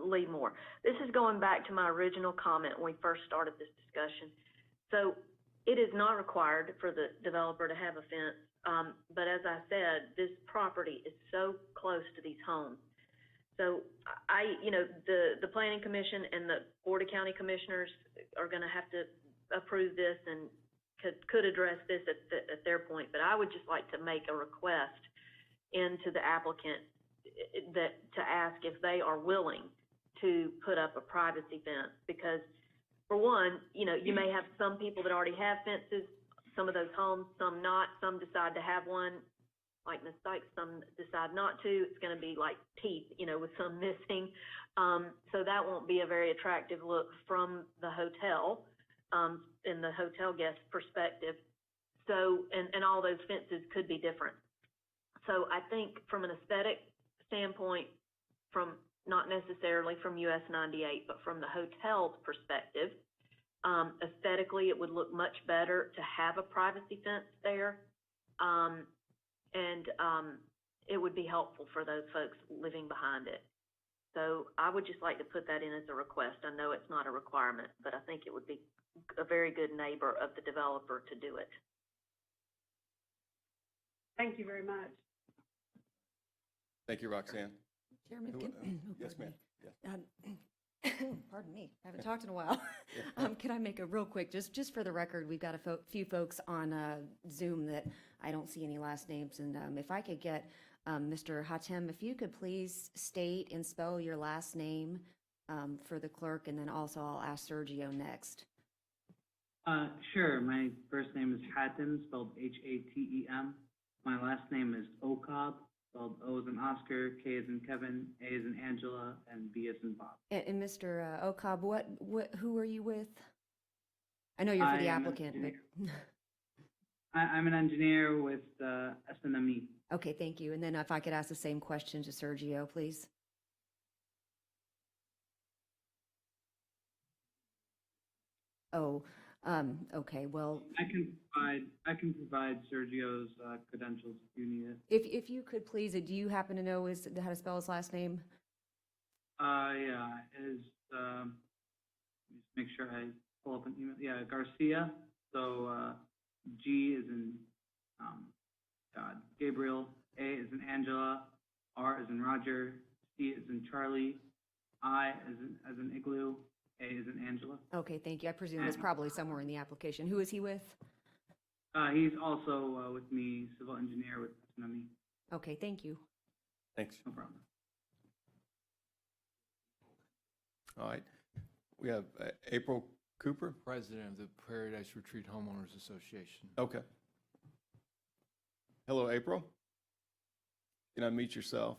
Lee Moore. This is going back to my original comment when we first started this discussion. So it is not required for the developer to have a fence, but as I said, this property is so close to these homes. So the Planning Commission and the Board of County Commissioners are going to have to approve this and could address this at their point, but I would just like to make a request into the applicant to ask if they are willing to put up a privacy fence, because for one, you may have some people that already have fences, some of those homes, some not, some decide to have one, like Ms. Sykes, some decide not to. It's going to be like teeth, with some missing. So that won't be a very attractive look from the hotel, in the hotel guest perspective. So, and all those fences could be different. So I think from an aesthetic standpoint, from not necessarily from US 98, but from the hotel's perspective, aesthetically it would look much better to have a privacy fence there, and it would be helpful for those folks living behind it. So I would just like to put that in as a request. I know it's not a requirement, but I think it would be a very good neighbor of the developer to do it. Thank you very much. Thank you, Roxanne. Chairman, Yes, ma'am. Yes. Pardon me, I haven't talked in a while. Can I make a real quick, just for the record, we've got a few folks on Zoom that I don't see any last names, and if I could get Mr. Hatem, if you could please state and spell your last name for the clerk, and then also I'll ask Sergio next. Sure. My first name is Hatem, spelled Hatem. My last name is Okob, spelled O as in Oscar, K as in Kevin, A as in Angela, and B as in Bob. And Mr. Okob, who are you with? I know you're for the I am an applicant, but. I'm an engineer with S&amp. Okay, thank you. And then if I could ask the same question to Sergio, please. Oh, okay, well, I can provide Sergio's credentials if you need it. if you could please, do you happen to know how to spell his last name? Yeah, is let me just make sure I pull up an email. Yeah, Garcia. So G is in Gabriel, A is in Angela, R is in Roger, C is in Charlie, I as in Igloo, A is in Angela. Okay, thank you. I presume it's probably somewhere in the application. Who is he with? He's also with me, civil engineer with S&amp. Okay, thank you. Thanks. No problem. All right. We have April Cooper. President of the Paradise Retreat Homeowners Association. Okay. Hello, April. Can I meet yourself?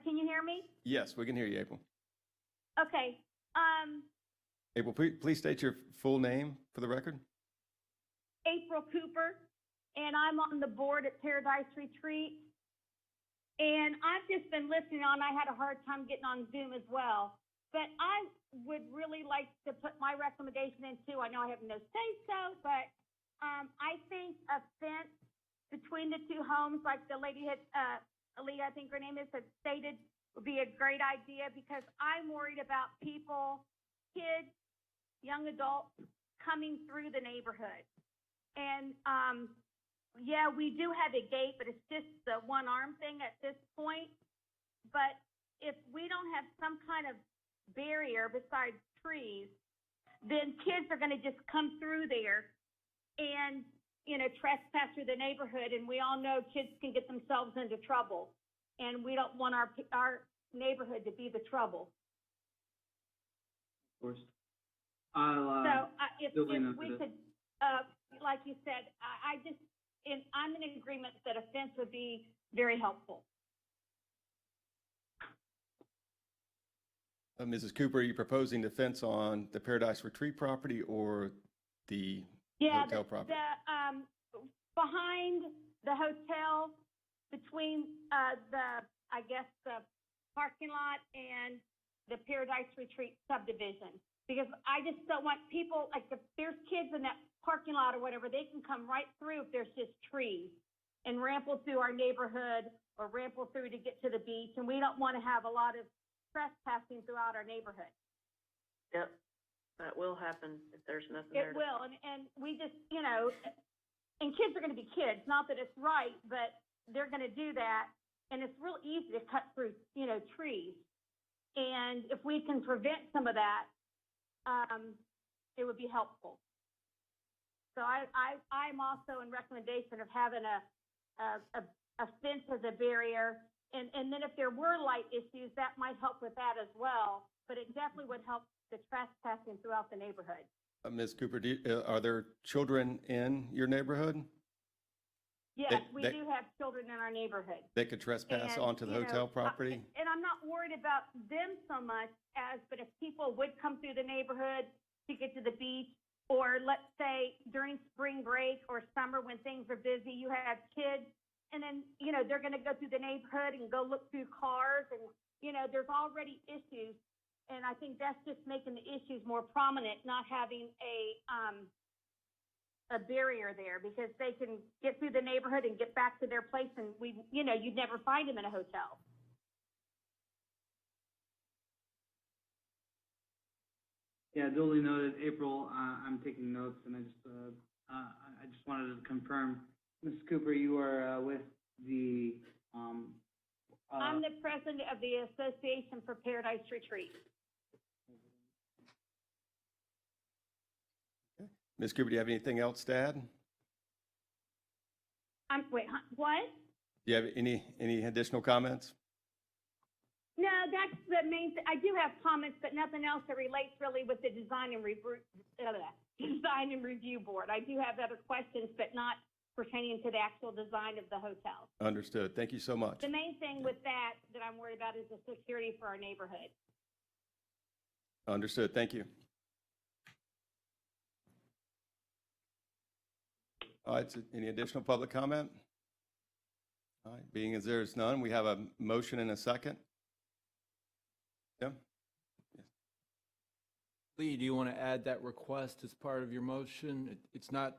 Can you hear me? Yes, we can hear you, April. Okay, April, please state your full name for the record. April Cooper, and I'm on the board at Paradise Retreat. And I've just been listening on. I had a hard time getting on Zoom as well. But I would really like to put my recommendation in too. I know I have no say-so, but I think a fence between the two homes, like the lady had, Aaliyah, I think her name is, had stated, would be a great idea, because I'm worried about people, kids, young adults coming through the neighborhood. And yeah, we do have a gate, but it's just the one arm thing at this point. But if we don't have some kind of barrier besides trees, then kids are going to just come through there and, trespass through the neighborhood. And we all know kids can get themselves into trouble. And we don't want our neighborhood to be the trouble. Of course. I'll If we could, like you said, I'm in agreement that a fence would be very helpful. Mrs. Cooper, are you proposing the fence on the Paradise Retreat property or the hotel property? Behind the hotel, between the parking lot and the Paradise Retreat subdivision. Because I just don't want people, like if there's kids in that parking lot or whatever, they can come right through if there's just trees and ramble through our neighborhood or ramble through to get to the beach. And we don't want to have a lot of trespassing throughout our neighborhood. Yep, that will happen if there's nothing there. It will, and we just, and kids are going to be kids. Not that it's right, but they're going to do that, and it's real easy to cut through, trees. And if we can prevent some of that, it would be helpful. So I'm also in recommendation of having a fence as a barrier. And then if there were light issues, that might help with that as well. But it definitely would help the trespassing throughout the neighborhood. Ms. Cooper, are there children in your neighborhood? Yes, we do have children in our neighborhood. They could trespass onto the hotel property? And I'm not worried about them so much but if people would come through the neighborhood to get to the beach, or let's say during spring break or summer when things are busy, you have kids, and then, they're going to go through the neighborhood and go look through cars, and, there's already issues. And I think that's just making the issues more prominent, not having a barrier there, because they can get through the neighborhood and get back to their place, and you'd never find them in a hotel. Yeah, duly noted, April. I'm taking notes, and I just wanted to confirm, Ms. Cooper, you are with the. I'm the president of the Association for Paradise Retreat. Ms. Cooper, do you have anything else to add? Wait, huh, what? Do you have any additional comments? No, that's the main, I do have comments, but nothing else that relates really with the design and review board. I do have other questions, but not pertaining to the actual design of the hotel. Understood. Thank you so much. The main thing with that I'm worried about is the security for our neighborhood. Understood. Thank you. All right, so any additional public comment? All right, being as there is none, we have a motion and a second. Tim? Lee, do you want to add that request as part of your motion? It's not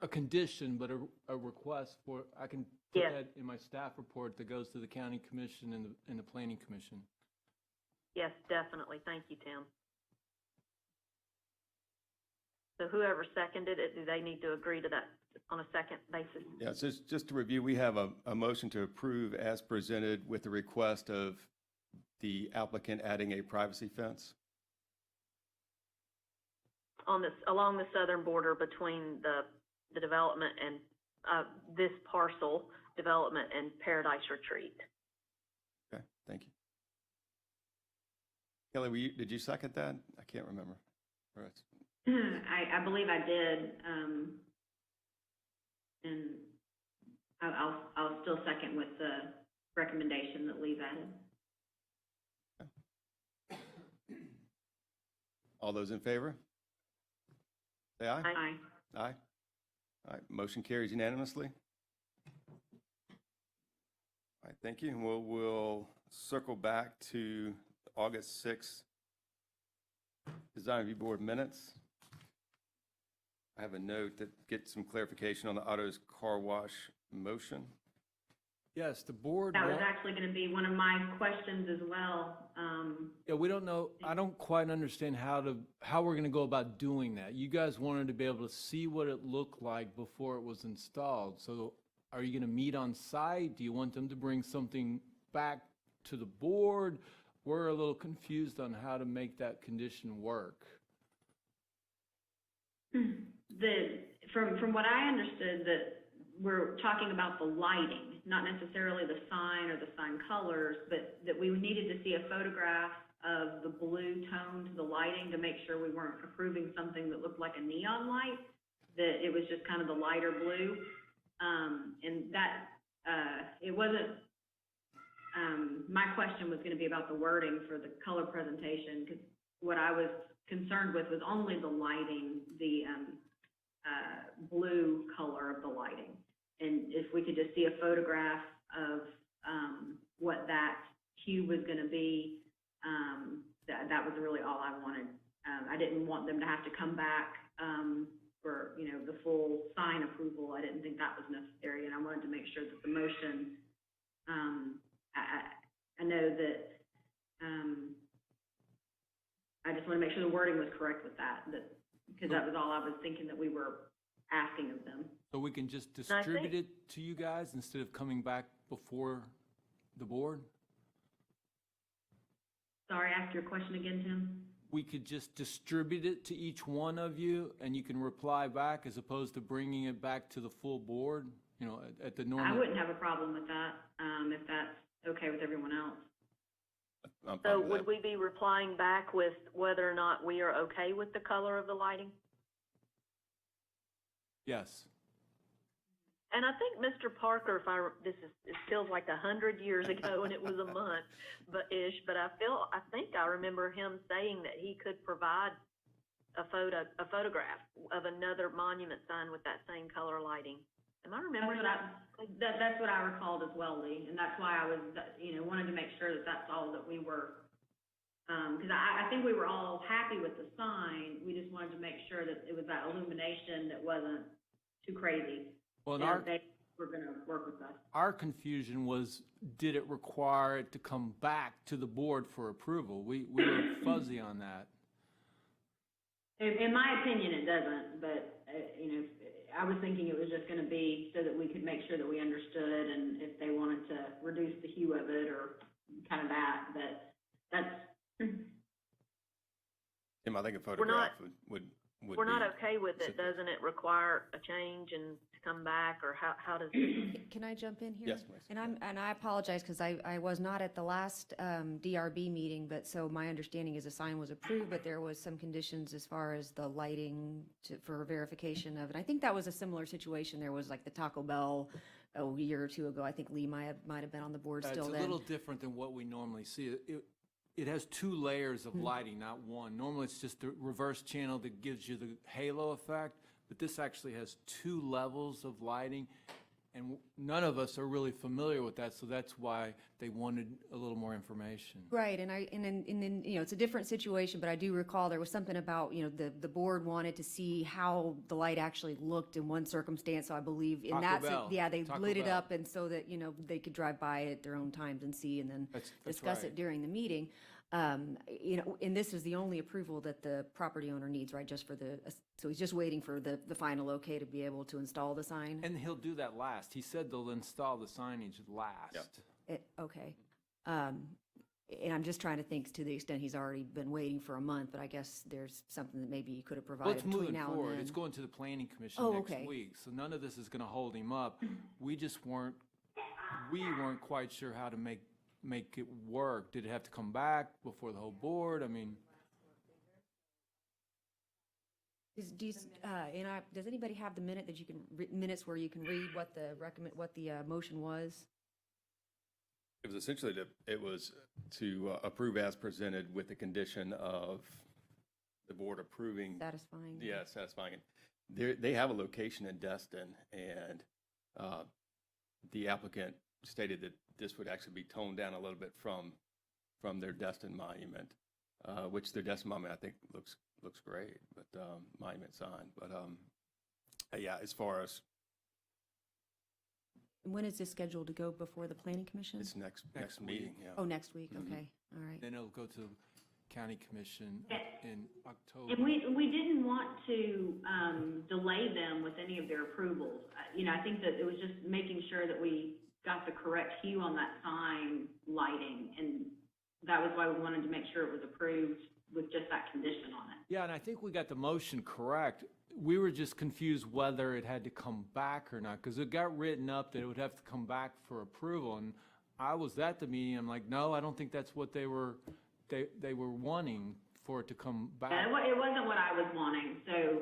a condition, but a request for, I can put Yes. that in my staff report that goes to the county commission and the planning commission. Yes, definitely. Thank you, Tim. So whoever seconded it, do they need to agree to that on a second basis? Yeah, so just to review, we have a motion to approve as presented with the request of the applicant adding a privacy fence. On this, along the southern border between the development and, this parcel development and Paradise Retreat. Okay, thank you. Kelly, did you second that? I can't remember. All right. I believe I did, and I'll still second with the recommendation that Lee's added. All those in favor? Say aye. Aye. Aye. All right, motion carries unanimously. All right, thank you. And we'll circle back to August 6th Design Review Board minutes. I have a note that gets some clarification on the Otto's Car Wash motion. Yes, the board. That was actually going to be one of my questions as well. Yeah, we don't know, I don't quite understand how we're gonna go about doing that. You guys wanted to be able to see what it looked like before it was installed. So are you gonna meet on site? Do you want them to bring something back to the board? We're a little confused on how to make that condition work. From what I understood, that we're talking about the lighting, not necessarily the sign or the sign colors, but that we needed to see a photograph of the blue tone to the lighting to make sure we weren't approving something that looked like a neon light, that it was just kind of the lighter blue. And that, it wasn't, my question was gonna be about the wording for the color presentation, because what I was concerned with was only the lighting, the blue color of the lighting. And if we could just see a photograph of what that hue was gonna be, that was really all I wanted. I didn't want them to have to come back for, the full sign approval. I didn't think that was necessary, and I wanted to make sure that the motion, I know that, I just want to make sure the wording was correct with that, because that was all I was thinking that we were asking of them. So we can just distribute it to you guys instead of coming back before the board? Sorry, ask your question again, Tim. We could just distribute it to each one of you and you can reply back as opposed to bringing it back to the full board, at the normal. I wouldn't have a problem with that, if that's okay with everyone else. I'm fine So with would that. we be replying back with whether or not we are okay with the color of the lighting? Yes. And I think Mr. Parker, it feels like 100 years ago and it was a month, but I think I remember him saying that he could provide a photograph of another monument sign with that same color lighting. Am I remembering that? That's what I recalled as well, Lee, and that's why I was, wanted to make sure that that's all that we were, because I think we were all happy with the sign. We just wanted to make sure that it was that illumination that wasn't too crazy. Well, They were gonna work with us. our confusion was, did it require it to come back to the board for approval? We were fuzzy on that. In my opinion, it doesn't, but, I was thinking it was just gonna be so that we could make sure that we understood, and if they wanted to reduce the hue of it or kind of that, but that's. Tim, I think a photograph would We're not be okay with it. sufficient. Doesn't it require a change and to come back, or how does this? Can I jump in here? Yes, please. And I apologize because I was not at the last DRB meeting, but so my understanding is the sign was approved, but there was some conditions as far as the lighting for verification of it. I think that was a similar situation. There was like the Taco Bell a year or two ago. I think Lee might have been on the board still It's then. a little different than what we normally see. It has two layers of lighting, not one. Normally, it's just the reverse channel that gives you the halo effect, but this actually has two levels of lighting, and none of us are really familiar with that, so that's why they wanted a little more information. Right, and then, you know, it's a different situation, but I do recall there was something about, you know, the board wanted to see how the light actually looked in one circumstance, so I believe in Taco that, Bell. yeah, they Taco lit it Bell. up and so that, you know, they could drive by at their own times and see and then That's discuss right. it during the meeting. You know, and this is the only approval that the property owner needs, right, just for so he's just waiting for the final okay to be able to install the sign? And he'll do that last. He said they'll install the signage last. Okay. And I'm just trying to think to the extent he's already been waiting for a month, but I guess there's something that maybe you could have Well, provided it's between moving now and forward. then. It's going to the planning commission Oh, next okay. week, so none of this is gonna hold him up. We weren't quite sure how to make it work. Did it have to come back before the whole board? I mean, Does anybody have the minute that you can, minutes where you can read what the motion was? It was essentially to approve as presented with the condition of the board approving. Satisfying? Yeah, satisfying it. They have a location in Destin, and the applicant stated that this would actually be toned down a little bit from their Destin monument, which their Destin monument, I think, looks great, but monument sign. But yeah, as far as When is this scheduled to go before the planning commission? it's next Next meeting, week. yeah. Oh, next week, Mhm. okay, all right. then it'll go to county commission in October. And we didn't want to delay them with any of their approvals. You know, I think that it was just making sure that we got the correct hue on that sign lighting, and that was why we wanted to make sure it was approved with just that condition on it. Yeah, and I think we got the motion correct. We were just confused whether it had to come back or not, because it got written up that it would have to come back for approval, and I was at the meeting, I'm like, no, I don't think that's what they were wanting for it to come back. Yeah, it wasn't what I was wanting, so,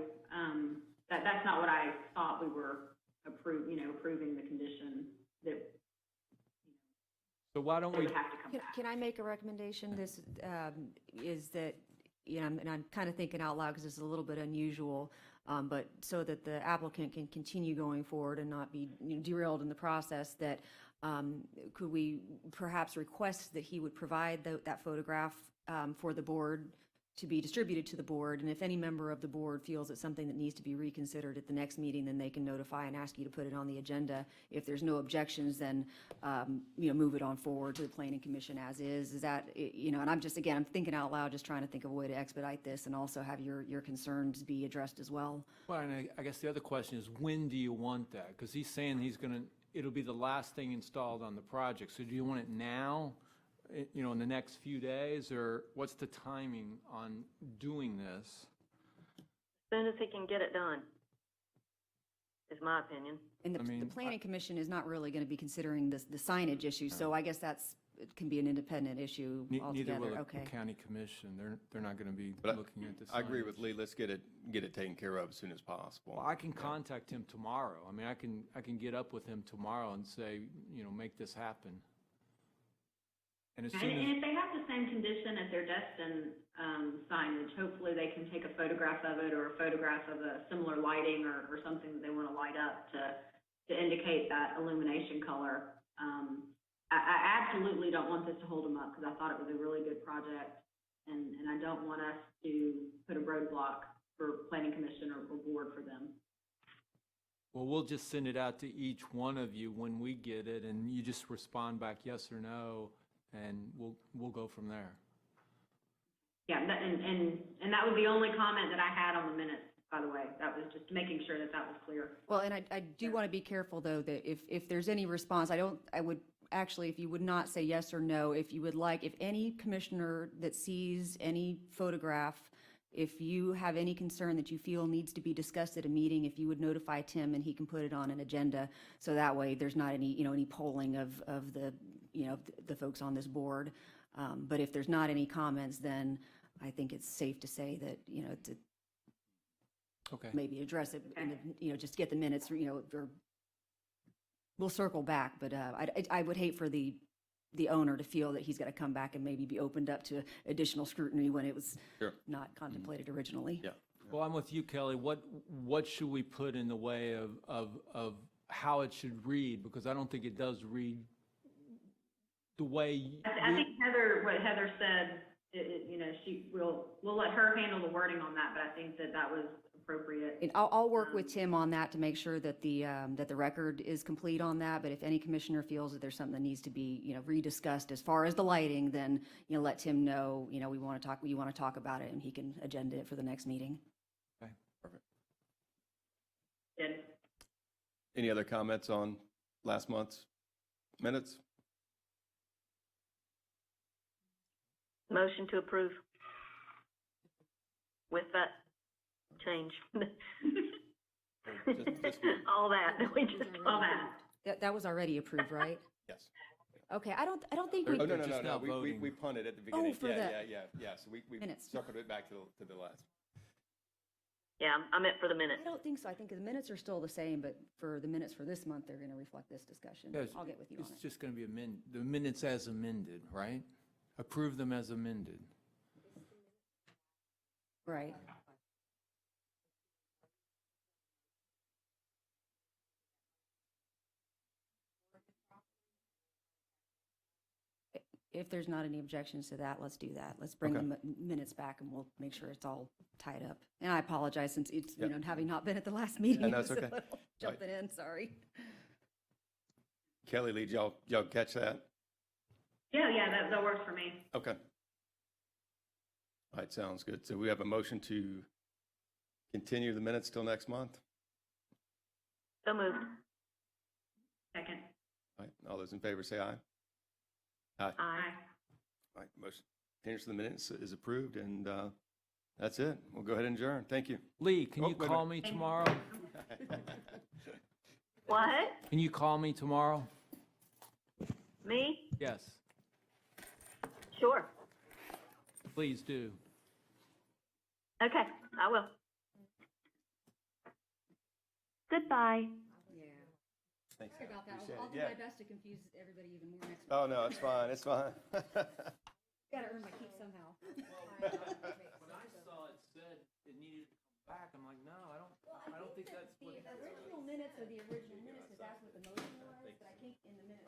that's not what I thought we were approving the condition that So why don't it we, would have to come Can, back. can I make a recommendation? This is that, you know, and I'm kind of thinking out loud because this is a little bit unusual, but so that the applicant can continue going forward and not be, you know, derailed in the process, that could we perhaps request that he would provide that photograph for the board to be distributed to the board, and if any member of the board feels it's something that needs to be reconsidered at the next meeting, then they can notify and ask you to put it on the agenda. If there's no objections, then, you know, move it on forward to the planning commission as is. Is that, you know, and I'm just, again, I'm thinking out loud, just trying to think of a way to expedite this and also have your concerns be addressed as well. well, and I guess the other question is, when do you want that? Because he's saying it'll be the last thing installed on the project, so do you want it now? You know, in the next few days, or what's the timing on doing this? As soon as he can get it done, is my opinion. And I the mean, planning commission is not really going to be considering the signage issue, so I guess it can be an independent issue Neither altogether. will the Okay. county commission. They're not going to be But looking at this. I agree with Lee. Let's get it taken care of as soon as possible. Well, I can contact him tomorrow. I mean, I can get up with him tomorrow and say, you know, make this happen. And as soon And as, if they have the same condition as their Destin signage, hopefully they can take a photograph of it or a photograph of a similar lighting or something that they want to light up to indicate that illumination color. I absolutely don't want this to hold them up because I thought it was a really good project, and I don't want us to put a roadblock for planning commission or board for them. well, we'll just send it out to each one of you when we get it, and you just respond back yes or no, and we'll go from there. Yeah, and that was the only comment that I had on the minutes, by the way. That was just making sure that was clear. Well, and I do want to be careful, though, that if there's any response, I would actually, if you would not say yes or no, if you would like, if any commissioner that sees any photograph if you have any concern that you feel needs to be discussed at a meeting, if you would notify Tim and he can put it on an agenda, so that way there's not any, any polling of the, the folks on this board. But if there's not any comments, then I think it's safe to say that, to Okay. maybe address it, just get the minutes, or we'll circle back, but I would hate for the owner to feel that he's got to come back and maybe be opened up to additional scrutiny when it was Sure. not contemplated originally. Yeah. Well, I'm with you, Kelly. What should we put in the way of how it should read? Because I don't think it does read the way. I think what Heather said, we'll let her handle the wording on that, but I think that was appropriate. And I'll work with Tim on that to make sure that the record is complete on that, but if any commissioner feels that there's something that needs to be, rediscussed as far as the lighting, then, let Tim know, we want to talk about it, and he can agenda it for the next meeting. Okay. Perfect. Good. Any other comments on last month's minutes? Motion to approve with that change. All that. We just All that. That was already approved, right? Yes. Okay, I don't think we. Oh, no, just now we voting. punted at the beginning. for Yeah, the yeah. So we minutes. circled it back to the last. Yeah, I meant for the minutes. I don't think so. I think the minutes are still the same, but for the minutes for this month, they're going to reflect this discussion. Yes, I'll get with you on It's it. just going to be the minutes as amended, right? Approve them as amended. Right. If there's not any objections to that, let's do that. Let's bring Okay. the minutes back and we'll make sure it's all tied up. And I apologize since it's, Yeah. Having not been at the last meeting. no, it's it's a okay. little Jumping in, sorry. Kelly, Lee, did y'all catch that? Yeah, that works for me. Okay. All right, sounds good. So we have a motion to continue the minutes till next month. So moved. Second. All right, all those in favor say aye. Aye. Aye. All right, motion continues to the minutes is approved, and that's it. We'll go ahead and adjourn. Thank you. Lee, can Oh, you wait a call me tomorrow? What? Can you call me tomorrow? Me? Yes, Sure. please do. Okay, I will. Goodbye. Yeah. Thanks. Sorry about that. Appreciate I'll it. do Yeah. my best to confuse everybody even more next week. Oh, no, it's fine. It's fine. Gotta earn my keep somehow. When I saw it said it needed to come back, I'm like, no, I don't think that's what. The original minutes are the original minutes, because that's what the motion was, but I think in the minutes.